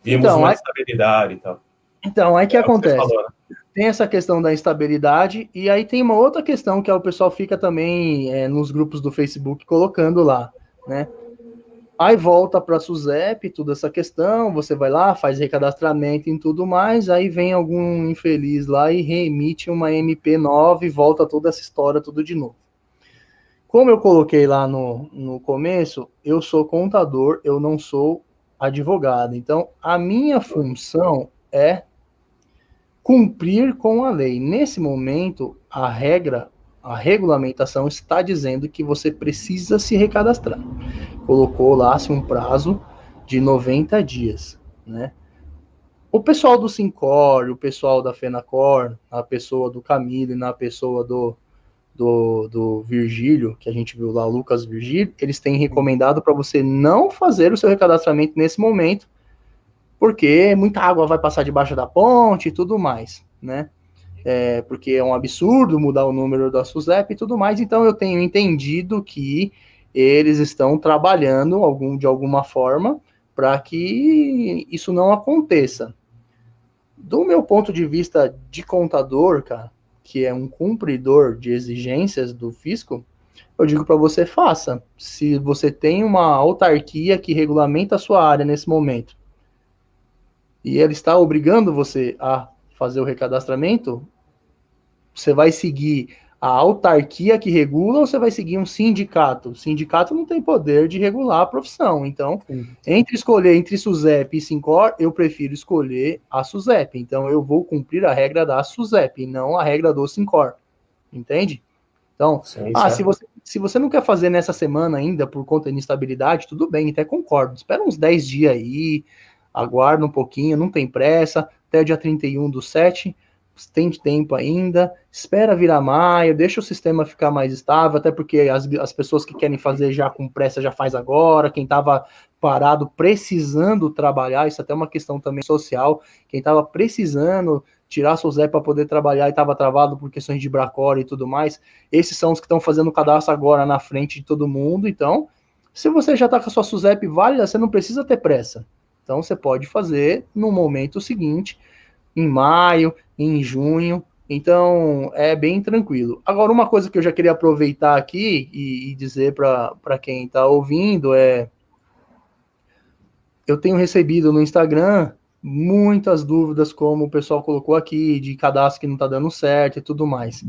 Vimos uma instabilidade e tal. Então, aí que acontece. Falou, né? Tem essa questão da instabilidade, e aí tem uma outra questão que o pessoal fica também nos grupos do Facebook colocando lá, né? Aí volta para a SUSEP, toda essa questão, você vai lá, faz recadastramento e tudo mais, aí vem algum infeliz lá e reemite uma MP nova e volta toda essa história tudo de novo. Como eu coloquei lá no começo, eu sou contador, eu não sou advogado. Então, a minha função é cumprir com a lei. Nesse momento, a regulamentação está dizendo que você precisa se recadastrar. Colocou lá um prazo de 90 dias, né? O pessoal do Sincor, o pessoal da Fenacor, a pessoa do Camilo e na pessoa do Virgílio, que a gente viu lá, o Lucas Virgílio, eles têm recomendado para você não fazer o seu recadastramento nesse momento, porque muita água vai passar debaixo da ponte e tudo mais, né? Porque é um absurdo mudar o número da SUSEP e tudo mais. Então eu tenho entendido que eles estão trabalhando de alguma forma para que isso não aconteça. Do meu ponto de vista de contador, cara, que é um cumpridor de exigências do fisco, eu digo para você, faça. Se você tem uma autarquia que regulamenta a sua área nesse momento, e ele está obrigando você a fazer o recadastramento, você vai seguir a autarquia que regula ou você vai seguir um sindicato? O sindicato não tem poder de regular a profissão. Então, entre SUSEP e Sincor, eu prefiro escolher a SUSEP. Então, eu vou cumprir a regra da SUSEP e não a regra do Sincor. Entende? Então, se você não quer fazer nessa semana ainda por conta de instabilidade, tudo bem, até concordo. Espera uns 10 dias aí, aguarda um pouquinho, não tem pressa, até o dia 31/7, tem tempo ainda, espera virar maio, deixa o sistema ficar mais estável, até porque as pessoas que querem fazer já com pressa já faz agora, quem estava parado precisando trabalhar, isso é até uma questão também social, quem estava precisando tirar seu Zé para poder trabalhar e estava travado por questões de Bracor e tudo mais, esses são os que estão fazendo o cadastro agora na frente de todo mundo. Então, se você já está com a sua SUSEP válida, você não precisa ter pressa. Então, você pode fazer no momento seguinte, em maio, em junho. Então, é bem tranquilo. Agora, uma coisa que eu já queria aproveitar aqui e dizer para quem está ouvindo eu tenho recebido no Instagram muitas dúvidas, como o pessoal colocou aqui, de cadastro que não está dando certo e tudo mais.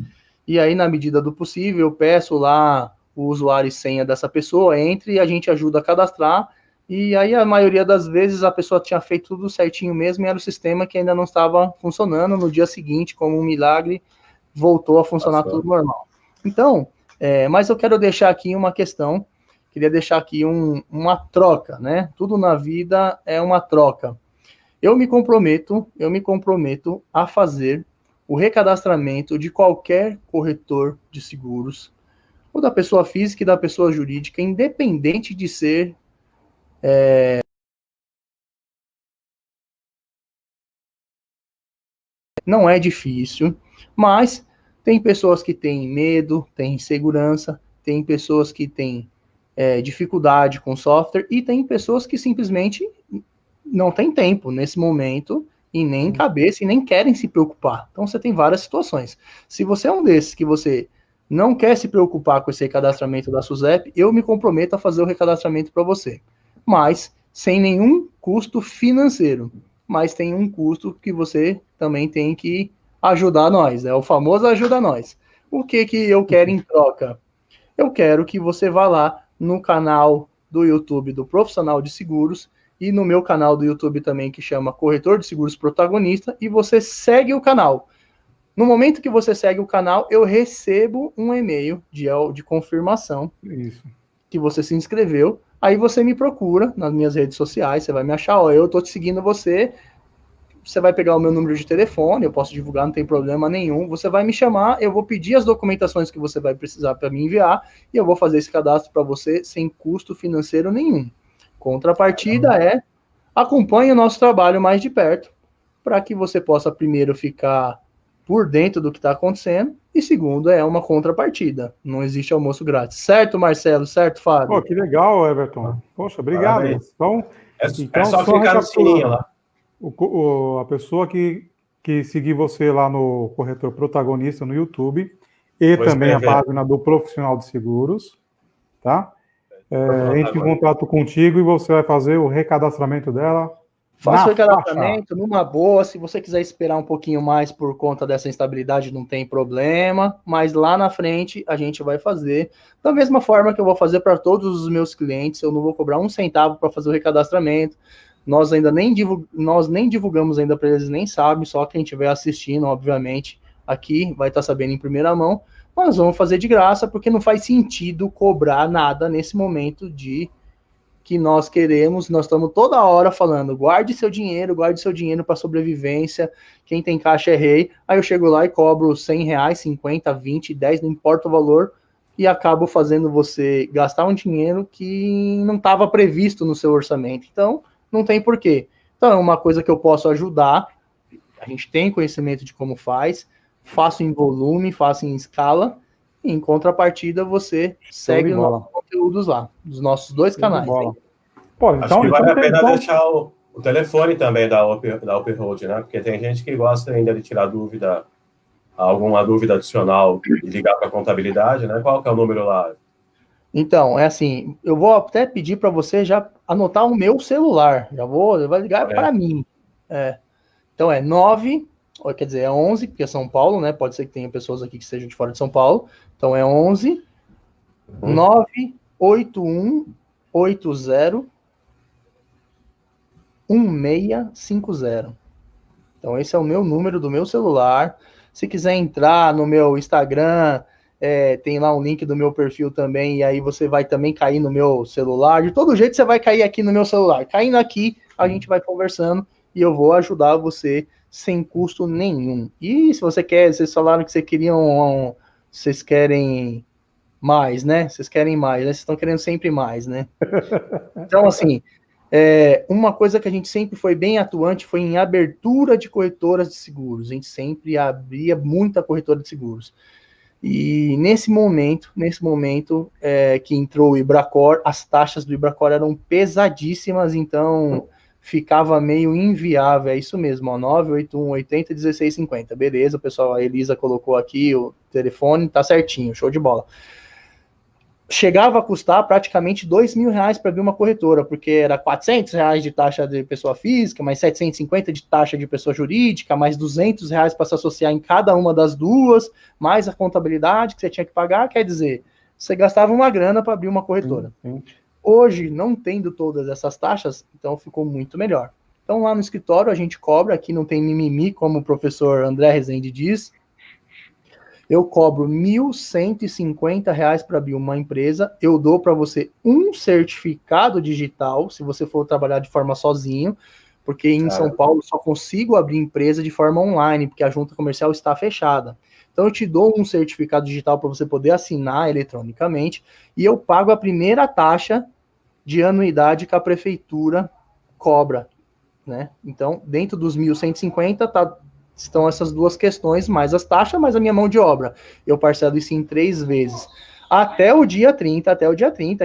E aí, na medida do possível, eu peço lá o usuário e senha dessa pessoa, entre e a gente ajuda a cadastrar. E aí, a maioria das vezes, a pessoa tinha feito tudo certinho mesmo e era o sistema que ainda não estava funcionando. No dia seguinte, como um milagre, voltou a funcionar tudo normal. Então, mas eu quero deixar aqui uma questão queria deixar aqui uma troca, né? Tudo na vida é uma troca. Eu me comprometo a fazer o recadastramento de qualquer corretor de seguros, ou da pessoa física e da pessoa jurídica, independente de ser não é difícil, mas tem pessoas que têm medo, têm insegurança, tem pessoas que têm dificuldade com software e tem pessoas que simplesmente não têm tempo nesse momento e nem cabeça e nem querem se preocupar. Então você tem várias situações. Se você é um desses que você não quer se preocupar com esse recadastramento da SUSEP, eu me comprometo a fazer o recadastramento para você, mas sem nenhum custo financeiro. Mas tem um custo que você também tem que ajudar nós, é o famoso ajuda nós. O que eu quero em troca? Eu quero que você vá lá no canal do YouTube do Profissional de Seguros e no meu canal do YouTube também, que chama Corretor de Seguros Protagonista, e você segue o canal. No momento que você segue o canal, eu recebo um e-mail de confirmação que você se inscreveu. Aí você me procura nas minhas redes sociais, você vai me achar, ó, eu tô te seguindo você vai pegar o meu número de telefone, eu posso divulgar, não tem problema nenhum, você vai me chamar, eu vou pedir as documentações que você vai precisar para me enviar, e eu vou fazer esse cadastro para você sem custo financeiro nenhum. Contrapartida acompanhe o nosso trabalho mais de perto, para que você possa, primeiro, ficar por dentro do que está acontecendo, e segundo, é uma contrapartida. Não existe almoço grátis. Certo, Marcelo? Certo, Fábio? Pô, que legal, Everton. Poxa, obrigado. Então, é só clicar no sininho lá. A pessoa que seguir você lá no Corretor Protagonista no YouTube e também a página do Profissional de Seguros, tá? Entre em contato contigo e você vai fazer o recadastramento dela. Faça o recadastramento numa boa. Se você quiser esperar um pouquinho mais por conta dessa instabilidade, não tem problema. Mas lá na frente a gente vai fazer da mesma forma que eu vou fazer para todos os meus clientes. Eu não vou cobrar um centavo para fazer o recadastramento. Nós nem divulgamos ainda para eles, nem sabem. Só quem estiver assistindo, obviamente, aqui vai estar sabendo em primeira mão. Mas vamos fazer de graça, porque não faz sentido cobrar nada nesse momento que nós queremos. Nós estamos toda hora falando, guarde seu dinheiro para sobrevivência, quem tem caixa é rei. Aí eu chego lá e cobro R$100, 50, 20, 10, não importa o valor, e acabo fazendo você gastar um dinheiro que não estava previsto no seu orçamento. Então, não tem porquê. Então, é uma coisa que eu posso ajudar, a gente tem conhecimento de como faz, faço em volume, faço em escala, e em contrapartida você segue os nossos conteúdos lá, dos nossos dois canais. Pô, então, acho que vale a pena deixar o telefone também da Uphold, né? Porque tem gente que gosta ainda de tirar alguma dúvida adicional e ligar para a contabilidade, né? Qual que é o número lá? Então, é assim, eu vou até pedir para você já anotar o meu celular, vai ligar para mim. Então é 11, porque é São Paulo, né? Pode ser que tenha pessoas aqui que sejam de fora de São Paulo. Então é 11 981 80 1650. Então esse é o meu número do meu celular. Se quiser entrar no meu Instagram, tem lá um link do meu perfil também, e aí você vai também cair no meu celular. De todo jeito você vai cair aqui no meu celular. Caindo aqui, a gente vai conversando e eu vou ajudar você sem custo nenhum. E se você quer, vocês falaram que vocês querem mais, né? Vocês querem mais, né? Vocês estão querendo sempre mais, né? Então, assim, uma coisa que a gente sempre foi bem atuante foi em abertura de corretoras de seguros. A gente sempre abria muita corretora de seguros. E nesse momento que entrou o Ibracor, as taxas do Ibracor eram pesadíssimas, então ficava meio inviável. É isso mesmo, ó, 981 80 1650. Beleza, pessoal, a Elisa colocou aqui o telefone, tá certinho, show de bola. Chegava a custar praticamente R$2.000 para abrir uma corretora, porque era R$400 de taxa de pessoa física, mais 750 de taxa de pessoa jurídica, mais R$200 para se associar em cada uma das duas, mais a contabilidade que você tinha que pagar. Quer dizer, você gastava uma grana para abrir uma corretora. Hoje, não tendo todas essas taxas, então ficou muito melhor. Então, lá no escritório, a gente cobra, aqui não tem mimimi, como o professor André Rezende diz. Eu cobro R$ 1.150 para abrir uma empresa, eu dou para você um certificado digital, se você for trabalhar de forma sozinho, porque em São Paulo só consigo abrir empresa de forma online, porque a junta comercial está fechada. Então eu te dou um certificado digital para você poder assinar eletronicamente, e eu pago a primeira taxa de anuidade que a prefeitura cobra, né? Então, dentro dos 1.150 estão essas duas questões, mais as taxas, mais a minha mão de obra. Eu parcelo isso em 3 vezes. Até o dia 30,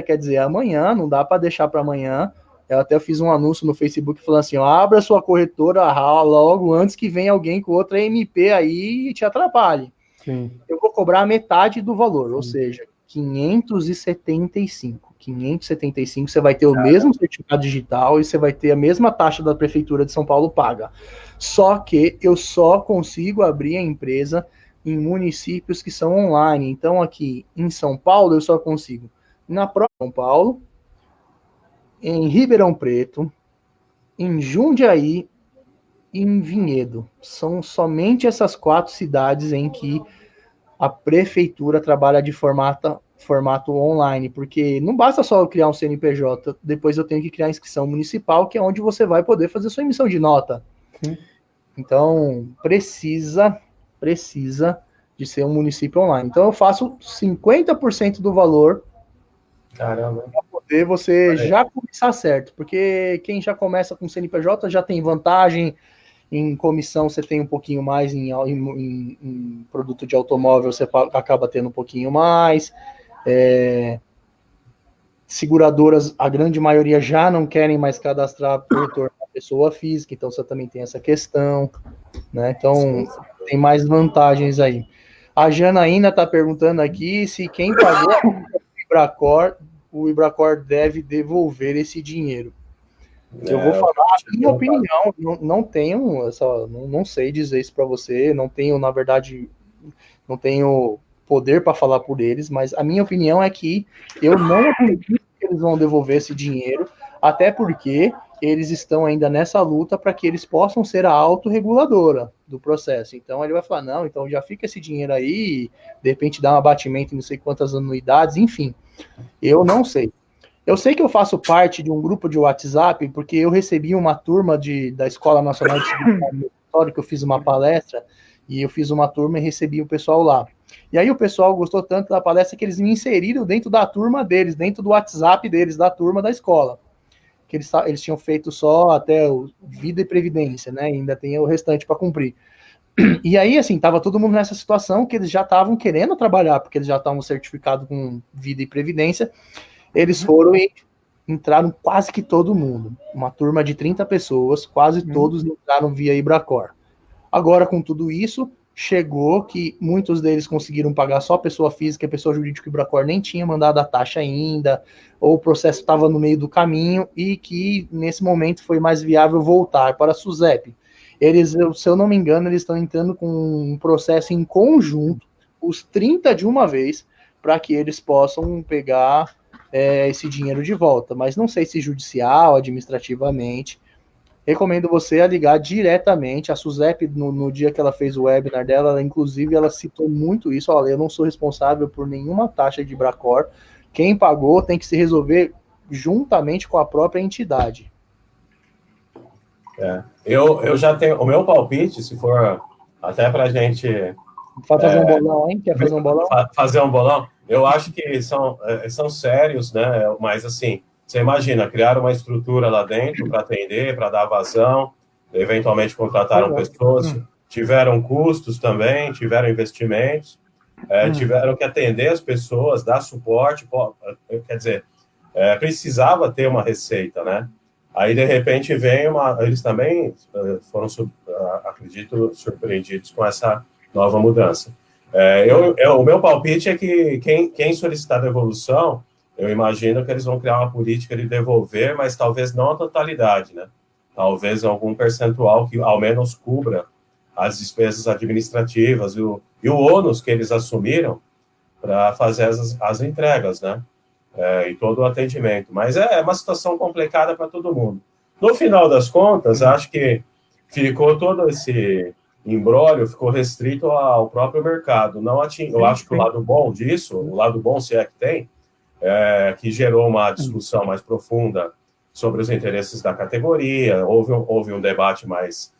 quer dizer, amanhã, não dá para deixar para amanhã. Eu até fiz um anúncio no Facebook falando assim, ó, abra sua corretora logo antes que venha alguém com outra MP aí e te atrapalhe. Sim. Eu vou cobrar a metade do valor, ou seja, 575. 575, você vai ter o mesmo certificado digital e você vai ter a mesma taxa da Prefeitura de São Paulo paga. Só que eu só consigo abrir a empresa em municípios que são online. Então, aqui em São Paulo, eu só consigo na própria São Paulo, em Ribeirão Preto, em Jundiaí e em Vinhedo. São somente essas 4 cidades em que a prefeitura trabalha de formato online, porque não basta só eu criar um CNPJ, depois eu tenho que criar a inscrição municipal, que é onde você vai poder fazer sua emissão de nota. Sim. Então, precisa de ser um município online. Então, eu faço 50% do valor para poder você já começar certo, porque quem já começa com CNPJ já tem vantagem. Em comissão você tem um pouquinho mais, em produto de automóvel você acaba tendo um pouquinho mais. Seguradoras, a grande maioria já não querem mais cadastrar corretor na pessoa física, então você também tem essa questão, né? Então tem mais vantagens aí. A Janaína está perguntando aqui se quem pagou o Ibracor deve devolver esse dinheiro. Eu vou falar a minha opinião, não tenho não sei dizer isso para você, não tenho, na verdade, não tenho poder para falar por eles, mas a minha opinião é que eu não acredito que eles vão devolver esse dinheiro, até porque eles estão ainda nessa luta para que eles possam ser a autorreguladora do processo. Então ele vai falar, não, então já fica esse dinheiro aí, de repente dá um abatimento em não sei quantas anuidades, enfim, eu não sei. Eu sei que eu faço parte de um grupo de WhatsApp, porque eu recebi uma turma da Escola Nacional de Seguridade, que eu fiz uma palestra, e eu fiz uma turma e recebi o pessoal lá. E aí o pessoal gostou tanto da palestra que eles me inseriram dentro da turma deles, dentro do WhatsApp deles, da turma da escola. Que eles tinham feito só até o Vida e Previdência, né? E ainda tem o restante para cumprir. E aí, assim, tava todo mundo nessa situação que eles já estavam querendo trabalhar, porque eles já estavam certificados com Vida e Previdência. Eles foram e entraram quase que todo mundo. Uma turma de 30 pessoas, quase todos entraram via Ibracor. Agora, com tudo isso, chegou que muitos deles conseguiram pagar só pessoa física, a pessoa jurídica Ibracor nem tinha mandado a taxa ainda, ou o processo estava no meio do caminho, e que nesse momento foi mais viável voltar para a SUSEP. Eles, se eu não me engano, eles estão entrando com um processo em conjunto, os 30 de uma vez, para que eles possam pegar esse dinheiro de volta, mas não sei se judicial, administrativamente. Recomendo você a ligar diretamente. A SUSEP, no dia que ela fez o webinar dela, inclusive, ela citou muito isso. Olha, eu não sou responsável por nenhuma taxa de Ibracor. Quem pagou tem que se resolver juntamente com a própria entidade. Eu já tenho o meu palpite, se for até para a gente... Fazer um bolão, hein? Quer fazer um bolão? Fazer um bolão? Eu acho que são sérios, né? Mas, assim, você imagina, criar uma estrutura lá dentro para atender, para dar vazão, eventualmente contrataram pessoas, tiveram custos também, tiveram investimentos, tiveram que atender as pessoas, dar suporte, quer dizer, precisava ter uma receita, né? Aí, de repente, eles também foram, acredito, surpreendidos com essa nova mudança. O meu palpite é que quem solicitar devolução, eu imagino que eles vão criar uma política de devolver, mas talvez não a totalidade, né? Talvez algum percentual que ao menos cubra as despesas administrativas e o ônus que eles assumiram para fazer as entregas, né? E todo o atendimento. Mas é uma situação complicada para todo mundo. No final das contas, acho que ficou todo imbróglio ficou restrito ao próprio mercado. Não eu acho que o lado bom disso, o lado bom, se é que tem, que gerou uma discussão mais profunda sobre os interesses da categoria, houve um debate mais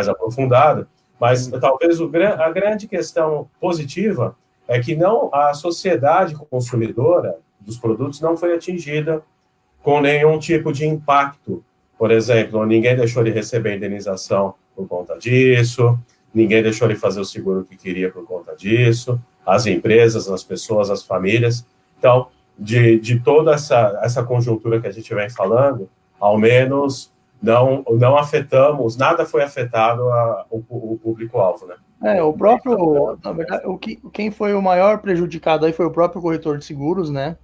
aprofundado, mas talvez a grande questão positiva é que a sociedade consumidora dos produtos não foi atingida com nenhum tipo de impacto. Por exemplo, ninguém deixou de receber indenização por conta disso, ninguém deixou de fazer o seguro que queria por conta disso, as empresas, as pessoas, as famílias. Então, de toda essa conjuntura que a gente vem falando, ao menos não afetamos, nada foi afetado o público-alvo, né? Na verdade, quem foi o maior prejudicado aí foi o próprio corretor de seguros, né?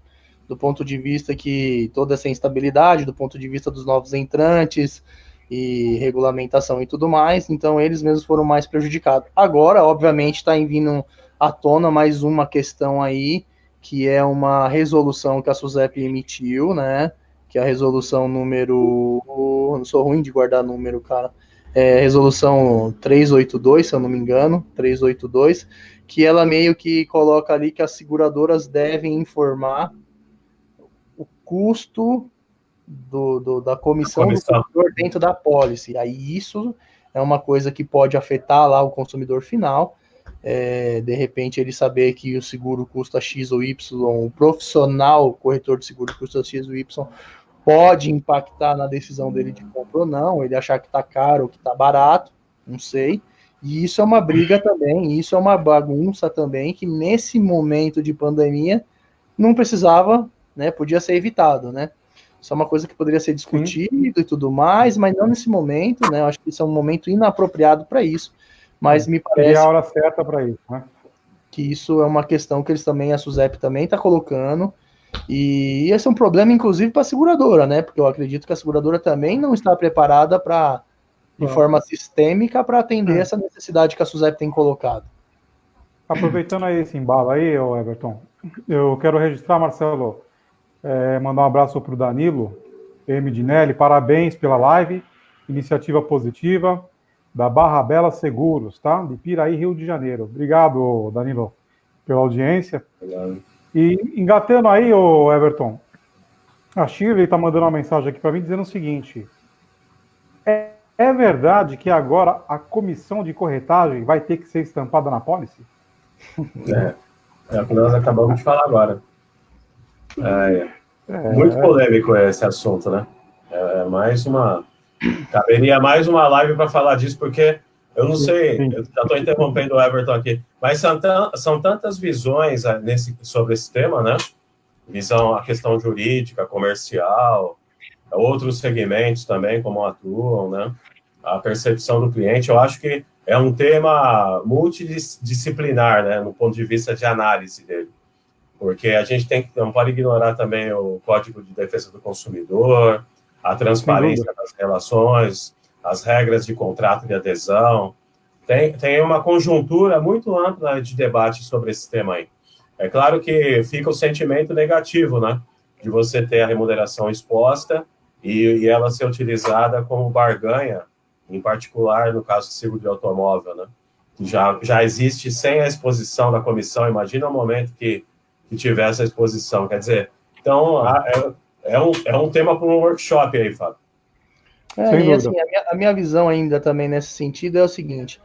Do ponto de vista que toda essa instabilidade, do ponto de vista dos novos entrantes e regulamentação e tudo mais, então eles mesmos foram mais prejudicados. Agora, obviamente, está vindo à tona mais uma questão aí, que é uma resolução que a SUSEP emitiu, né? Que é a resolução número... Eu não sou ruim de guardar número, cara. Resolução 382, se eu não me engano, 382, que ela meio que coloca ali que as seguradoras devem informar o custo da comissão do consumidor dentro da pólice. Aí isso é uma coisa que pode afetar lá o consumidor final. De repente ele saber que o seguro custa X ou Y, o profissional, o corretor de seguro custa X ou Y, pode impactar na decisão dele de compra ou não, ele achar que está caro ou que está barato, não sei. E isso é uma briga também, isso é uma bagunça também, que nesse momento de pandemia não precisava, né, podia ser evitado, né? Isso é uma coisa que poderia ser discutido e tudo mais, mas não nesse momento, né? Eu acho que isso é um momento inapropriado para isso, mas me parece... Seria a hora certa para isso, né? Que isso é uma questão que eles também, a SUSEP também está colocando, e esse é um problema, inclusive, para a seguradora, né? Porque eu acredito que a seguradora também não está preparada de forma sistêmica para atender essa necessidade que a SUSEP tem colocado. Aproveitando aí esse embalo aí, Everton, eu quero registrar, Marcelo, mandar um abraço para o Danilo M. Dinelli, parabéns pela live, iniciativa positiva da Barra Bela Seguros, tá? De Piraí, Rio de Janeiro. Obrigado, Danilo, pela audiência. Obrigado. E engatando aí, Everton, a Shirley está mandando uma mensagem aqui para mim dizendo o seguinte: é verdade que agora a comissão de corretagem vai ter que ser estampada na pólice? É o que nós acabamos de falar agora. Muito polêmico esse assunto, né? Caberia mais uma live para falar disso, porque eu não sei, eu já estou interrompendo o Everton aqui, mas são tantas visões sobre esse tema, né? A questão jurídica, comercial, outros segmentos também, como atuam, né? A percepção do cliente. Eu acho que é um tema multidisciplinar, né? No ponto de vista de análise dele. Porque a gente não pode ignorar também o Código de Defesa do Consumidor, a transparência das relações, as regras de contrato de adesão. Tem uma conjuntura muito ampla de debate sobre esse tema aí. É claro que fica o sentimento negativo, né? De você ter a remuneração exposta e ela ser utilizada como barganha, em particular no caso do seguro de automóvel, né? Já existe sem a exposição da comissão. Imagina o momento que tiver essa exposição. Quer dizer, então é um tema para um workshop aí, Fábio. E assim, a minha visão ainda também nesse sentido é o seguinte: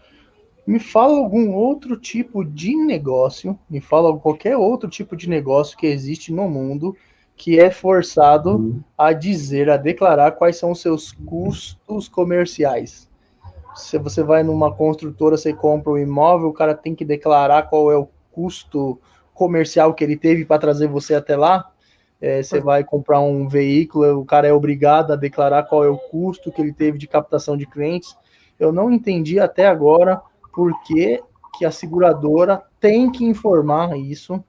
me fala algum outro tipo de negócio, me fala qualquer outro tipo de negócio que existe no mundo que é forçado a declarar quais são os seus custos comerciais. Se você vai numa construtora, você compra um imóvel, o cara tem que declarar qual é o custo comercial que ele teve para trazer você até lá. Você vai comprar um veículo, o cara é obrigado a declarar qual é o custo que ele teve de captação de clientes. Eu não entendi até agora por que a seguradora tem que informar isso,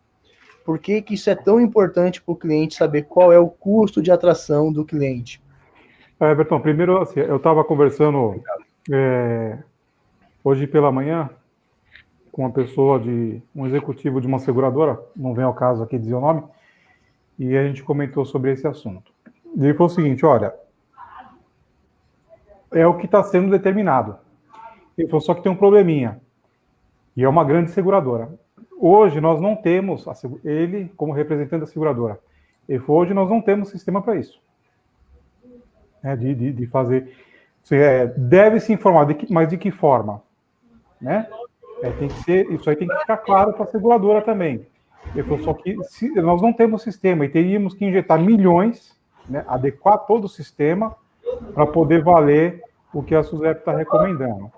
por que isso é tão importante para o cliente saber qual é o custo de atração do cliente. Everton, primeiro, assim, eu estava conversando hoje pela manhã com uma pessoa, um executivo de uma seguradora, não vem ao caso aqui dizer o nome, e a gente comentou sobre esse assunto. Ele falou o seguinte: olha, é o que está sendo determinado. Ele falou, só que tem um probleminha. E é uma grande seguradora. Hoje nós não temos, ele como representante da seguradora, ele falou, hoje nós não temos sistema para isso. De fazer. Deve se informar, mas de que forma? Né? Tem que ser, isso aí tem que ficar claro para a seguradora também. Ele falou, só que nós não temos sistema e teríamos que injetar milhões, né, adequar todo o sistema para poder valer o que a SUSEP está recomendando.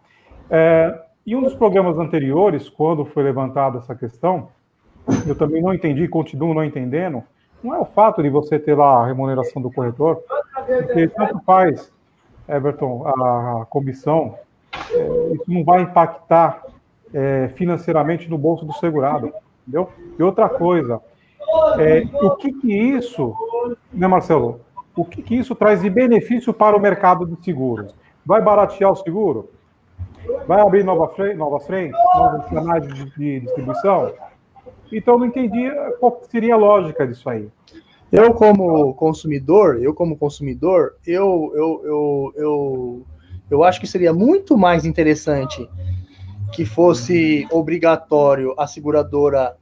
Em um dos programas anteriores, quando foi levantada essa questão, eu também não entendi, continuo não entendendo, não é o fato de você ter lá a remuneração do corretor, porque tanto faz, Everton, a comissão, isso não vai impactar financeiramente no bolso do segurado, entendeu? E outra coisa, o que isso, né, Marcelo? O que isso traz de benefício para o mercado de seguros? Vai baratear o seguro? Vai abrir novas frentes? Novos canais de distribuição? Então, não entendi qual seria a lógica disso aí. Eu como consumidor, eu acho que seria muito mais interessante que fosse obrigatório a seguradora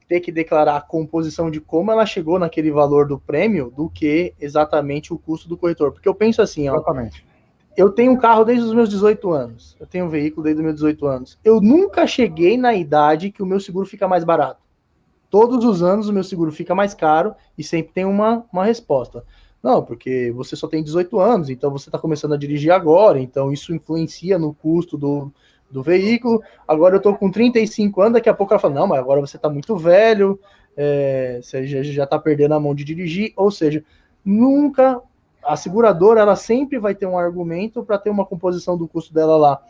ter que declarar a composição de como ela chegou naquele valor do prêmio do que exatamente o custo do corretor. Porque eu penso assim, exatamente. Eu tenho um carro desde os meus 18 anos. Eu tenho um veículo desde os meus 18 anos. Eu nunca cheguei na idade que o meu seguro fica mais barato. Todos os anos o meu seguro fica mais caro e sempre tem uma resposta. Não, porque você só tem 18 anos, então você está começando a dirigir agora, então isso influencia no custo do veículo. Agora eu estou com 35 anos, daqui a pouco ela fala, não, mas agora você está muito velho, você já está perdendo a mão de dirigir. Ou seja, nunca... A seguradora, ela sempre vai ter um argumento para ter uma composição do custo dela lá.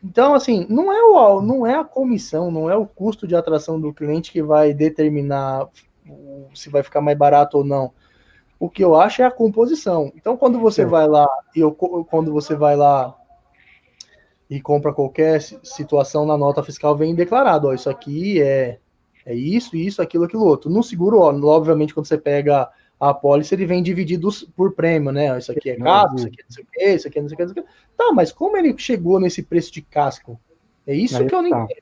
Então, assim, não é a comissão, não é o custo de atração do cliente que vai determinar se vai ficar mais barato ou não. O que eu acho é a composição. Então, quando você vai lá e compra qualquer situação na nota fiscal, vem declarado, isso aqui é isso, aquilo, outro. No seguro, obviamente, quando você pega a apólice, ele vem dividido por prêmio, né? Isso aqui é casco, isso aqui é não sei o quê, isso aqui é não sei o quê. Tá, mas como ele chegou nesse preço de casco? É isso que eu não entendo.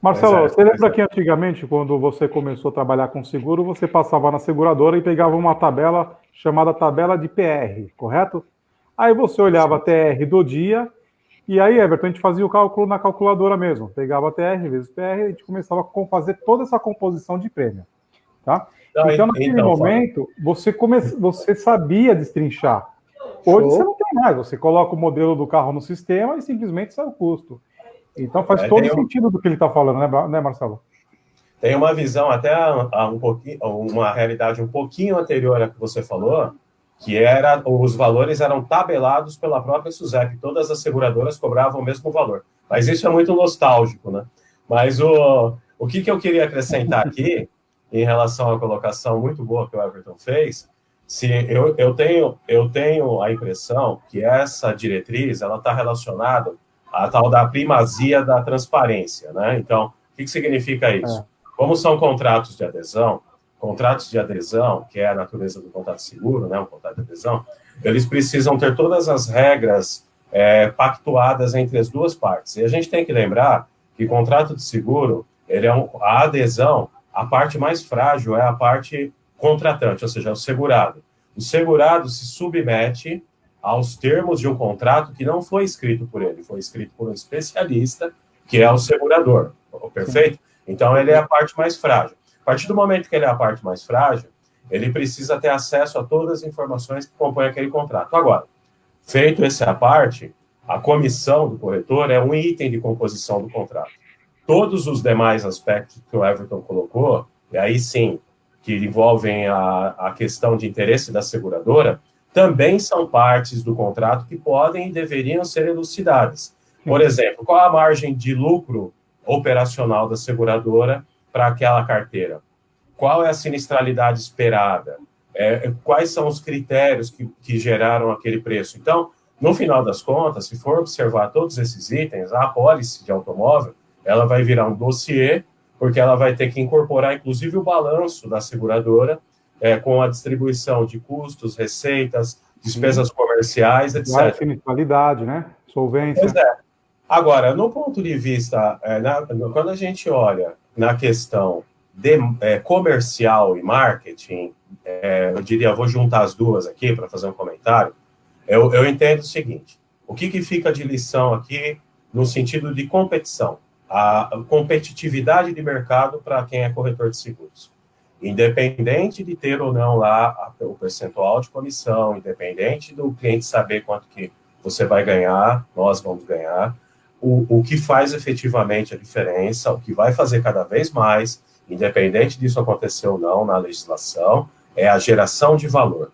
Marcelo, você lembra que antigamente, quando você começou a trabalhar com seguro, você passava na seguradora e pegava uma tabela chamada tabela de PR, correto? Aí você olhava a TR do dia, e aí, Everton, a gente fazia o cálculo na calculadora mesmo. Pegava a TR vezes PR, e a gente começava a fazer toda essa composição de prêmio, tá? Então, naquele momento, você sabia destrinchar. Hoje você não tem mais. Você coloca o modelo do carro no sistema e simplesmente sai o custo. Então faz todo sentido do que ele está falando, né, Marcelo? Tem uma visão até uma realidade um pouquinho anterior à que você falou, que os valores eram tabelados pela própria SUSEP. Todas as seguradoras cobravam o mesmo valor. Mas isso é muito nostálgico, né? Mas o que eu queria acrescentar aqui, em relação à colocação muito boa que o Everton fez, eu tenho a impressão que essa diretriz ela está relacionada à tal da primazia da transparência, né? Então, o que significa isso? Como são contratos de adesão, que é a natureza do contrato seguro, né, um contrato de adesão, eles precisam ter todas as regras pactuadas entre as duas partes. E a gente tem que lembrar que contrato de seguro, a adesão, a parte mais frágil é a parte contratante, ou seja, o segurado. O segurado se submete aos termos de um contrato que não foi escrito por ele, foi escrito por um especialista, que é o segurador, perfeito? Então, ele é a parte mais frágil. A partir do momento que ele é a parte mais frágil, ele precisa ter acesso a todas as informações que compõem aquele contrato. Agora, feito essa parte, a comissão do corretor é um item de composição do contrato. Todos os demais aspectos que o Everton colocou, e aí sim, que envolvem a questão de interesse da seguradora, também são partes do contrato que podem e deveriam ser elucidadas. Por exemplo, qual a margem de lucro operacional da seguradora para aquela carteira? Qual é a sinistralidade esperada? Quais são os critérios que geraram aquele preço? Então, no final das contas, se for observar todos esses itens, a apólice de automóvel, ela vai virar um dossiê, porque ela vai ter que incorporar, inclusive, o balanço da seguradora, com a distribuição de custos, receitas, despesas comerciais, etc. Finalidade, né? Solvência. Pois é. Agora, no ponto de vista, quando a gente olha na questão de comercial e marketing, eu diria, vou juntar as duas aqui para fazer um comentário, eu entendo o seguinte, o que fica de lição aqui no sentido de competição, a competitividade de mercado para quem é corretor de seguros. Independente de ter ou não lá o percentual de comissão, independente do cliente saber quanto que você vai ganhar, nós vamos ganhar, o que faz efetivamente a diferença, o que vai fazer cada vez mais, independente disso acontecer ou não na legislação, é a geração de valor.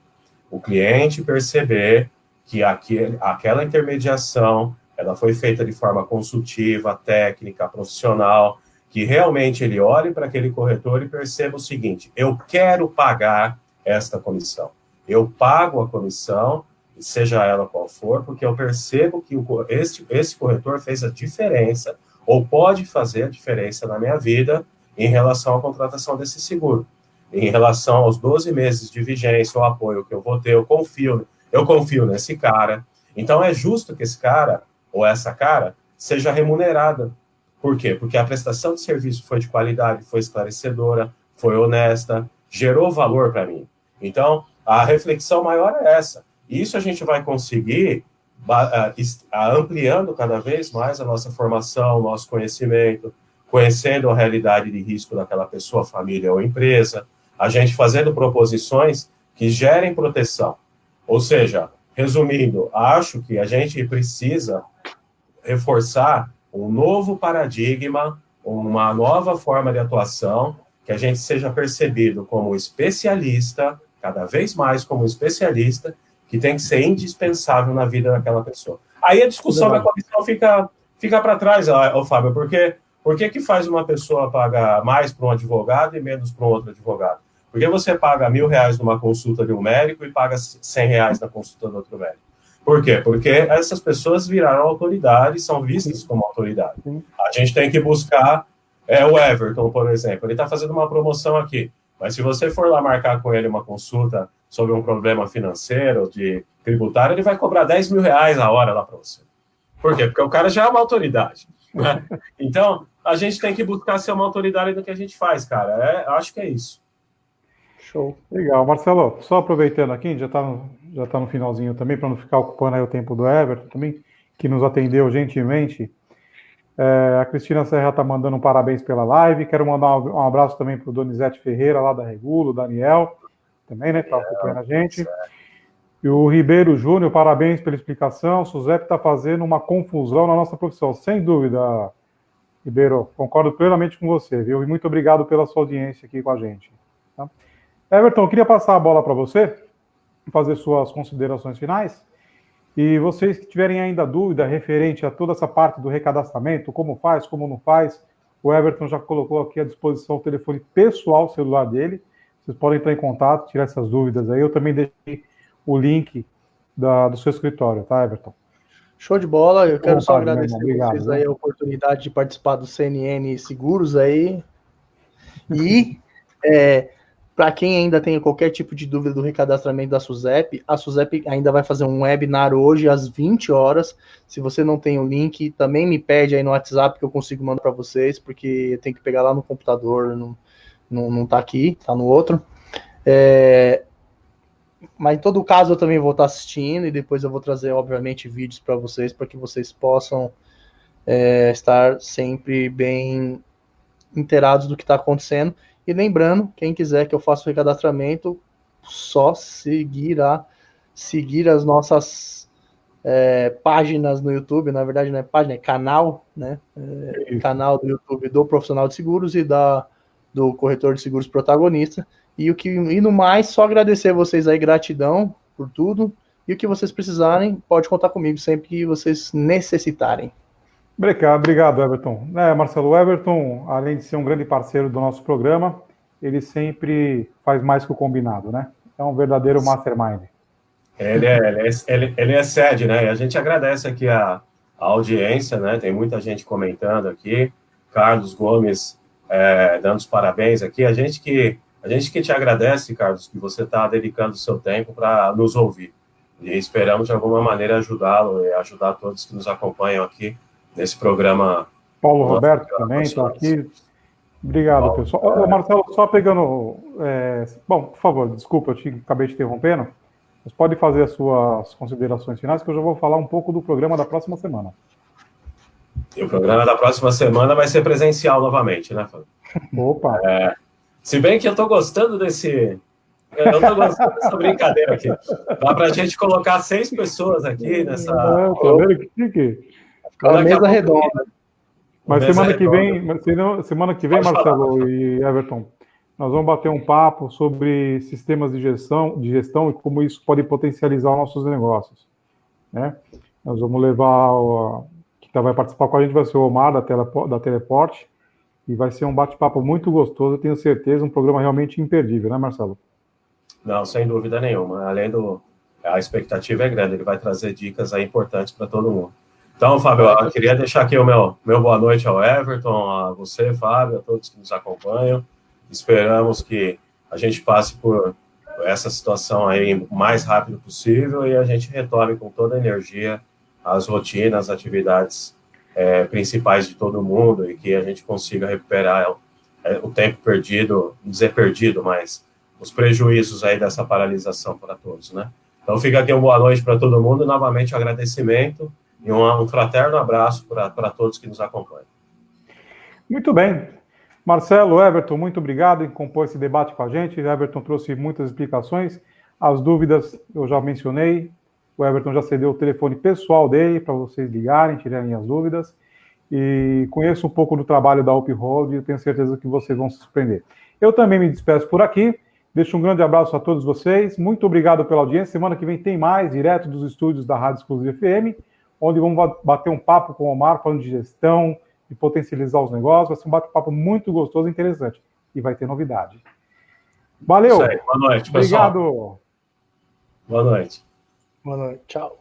O cliente perceber que aquela intermediação ela foi feita de forma consultiva, técnica, profissional, que realmente ele olhe para aquele corretor e perceba o seguinte, eu quero pagar esta comissão. Eu pago a comissão, seja ela qual for, porque eu percebo que esse corretor fez a diferença, ou pode fazer a diferença na minha vida em relação à contratação desse seguro. Em relação aos 12 meses de vigência, o apoio que eu vou ter, eu confio nesse cara. Então, é justo que esse cara, ou essa cara, seja remunerada. Por quê? Porque a prestação de serviço foi de qualidade, foi esclarecedora, foi honesta, gerou valor para mim. Então, a reflexão maior é essa. E isso a gente vai conseguir ampliando cada vez mais a nossa formação, o nosso conhecimento, conhecendo a realidade de risco daquela pessoa, família ou empresa, a gente fazendo proposições que gerem proteção. Ou seja, resumindo, acho que a gente precisa reforçar um novo paradigma, uma nova forma de atuação, que a gente seja percebido como especialista, cada vez mais como especialista, que tem que ser indispensável na vida daquela pessoa. Aí a discussão da comissão fica para trás, Fábio, porque por que faz uma pessoa pagar mais para um advogado e menos para um outro advogado? Por que você paga R$1.000 numa consulta de um médico e paga R$100 na consulta do outro médico? Por quê? Porque essas pessoas viraram autoridade, são vistas como autoridade. A gente tem que buscar o Everton, por exemplo. Ele está fazendo uma promoção aqui, mas se você for lá marcar com ele uma consulta sobre um problema financeiro, de tributário, ele vai cobrar R$10.000 a hora lá para você. Por quê? Porque o cara já é uma autoridade. Né? Então, a gente tem que buscar ser uma autoridade no que a gente faz, cara. Acho que é isso. Show. Legal. Marcelo, só aproveitando aqui, já tá no finalzinho também, para não ficar ocupando aí o tempo do Everton também, que nos atendeu gentilmente. A Cristina Serra está mandando um parabéns pela live. Quero mandar um abraço também para o Donizete Ferreira, lá da Regulo, o Daniel, também, né, que está acompanhando a gente. E o Ribeiro Júnior, parabéns pela explicação. O Suzep está fazendo uma confusão na nossa profissão. Sem dúvida, Ribeiro, concordo plenamente com você, viu? E muito obrigado pela sua audiência aqui com a gente. Tá? Everton, eu queria passar a bola para você, fazer suas considerações finais. E vocês que tiverem ainda dúvida referente a toda essa parte do recadastramento, como faz, como não faz, o Everton já colocou aqui à disposição o telefone pessoal, o celular dele. Vocês podem entrar em contato, tirar essas dúvidas aí. Eu também deixei o link do seu escritório, tá, Everton? Show de bola. Eu quero só agradecer a vocês aí a oportunidade de participar do CNN Seguros aí. E para quem ainda tem qualquer tipo de dúvida do recadastramento da SUSEP, a SUSEP ainda vai fazer um webinar hoje às 20 horas. Se você não tem o link, também me pede aí no WhatsApp que eu consigo mandar para vocês, porque eu tenho que pegar lá no computador, não tá aqui, tá no outro. Mas em todo caso eu também vou estar assistindo e depois eu vou trazer, obviamente, vídeos para vocês, para que vocês possam estar sempre bem inteirados do que está acontecendo. E lembrando, quem quiser que eu faça o recadastramento, só seguir as nossas páginas no YouTube. Na verdade não é página, é canal, né? Canal do YouTube do Profissional de Seguros e do Corretor de Seguros Protagonista. E no mais, só agradecer a vocês aí, gratidão por tudo. E o que vocês precisarem, pode contar comigo sempre que vocês necessitarem. Obrigado, Everton. Marcelo, Everton, além de ser um grande parceiro do nosso programa, ele sempre faz mais que o combinado, né? É um verdadeiro mastermind. Ele excede, né? E a gente agradece aqui a audiência, né? Tem muita gente comentando aqui. Carlos Gomes dando os parabéns aqui. A gente que te agradece, Carlos, que você está dedicando o seu tempo para nos ouvir. E esperamos, de alguma maneira, ajudá-lo e ajudar todos que nos acompanham aqui nesse programa. Paulo Roberto também está aqui. Obrigado, pessoal. Ô, Marcelo, só pegando... bom, por favor, desculpa, acabei te interrompendo. Você pode fazer as suas considerações finais, que eu já vou falar um pouco do programa da próxima semana. E o programa da próxima semana vai ser presencial novamente, né, Fábio? Opa! Se bem que eu estou gostando dessa brincadeira aqui. Dá para a gente colocar 6 pessoas aqui nessa... Tá vendo que chique? A mesa redonda. Mas semana que vem, Marcelo e Everton, nós vamos bater um papo sobre sistemas de gestão e como isso pode potencializar nossos negócios, né? Nós vamos levar quem vai participar com a gente vai ser o Omar da Teleporte, e vai ser um bate-papo muito gostoso, eu tenho certeza, um programa realmente imperdível, né, Marcelo? Não, sem dúvida nenhuma. A expectativa é grande, ele vai trazer dicas aí importantes para todo mundo. Então, Fábio, eu queria deixar aqui o meu boa noite ao Everton, a você, Fábio, a todos que nos acompanham. Esperamos que a gente passe por essa situação aí o mais rápido possível e a gente retome com toda a energia as rotinas, as atividades principais de todo mundo e que a gente consiga recuperar o tempo perdido, não dizer perdido, mas os prejuízos aí dessa paralisação para todos, né? Então fica aqui uma boa noite para todo mundo, novamente um agradecimento e um fraterno abraço para todos que nos acompanham. Muito bem. Marcelo, Everton, muito obrigado em compor esse debate com a gente. O Everton trouxe muitas explicações. As dúvidas eu já mencionei. O Everton já cedeu o telefone pessoal dele para vocês ligarem, tirarem as dúvidas. E conheço um pouco do trabalho da UpHold e tenho certeza que vocês vão se surpreender. Eu também me despeço por aqui. Deixo um grande abraço a todos vocês. Muito obrigado pela audiência. Semana que vem tem mais, direto dos estúdios da Rádio Exclusiva FM, onde vamos bater um papo com o Omar, falando de gestão, de potencializar os negócios. Vai ser um bate-papo muito gostoso e interessante. E vai ter novidade. Valeu! Isso aí. Boa noite, pessoal. Obrigado! Boa noite. Boa noite. Tchau.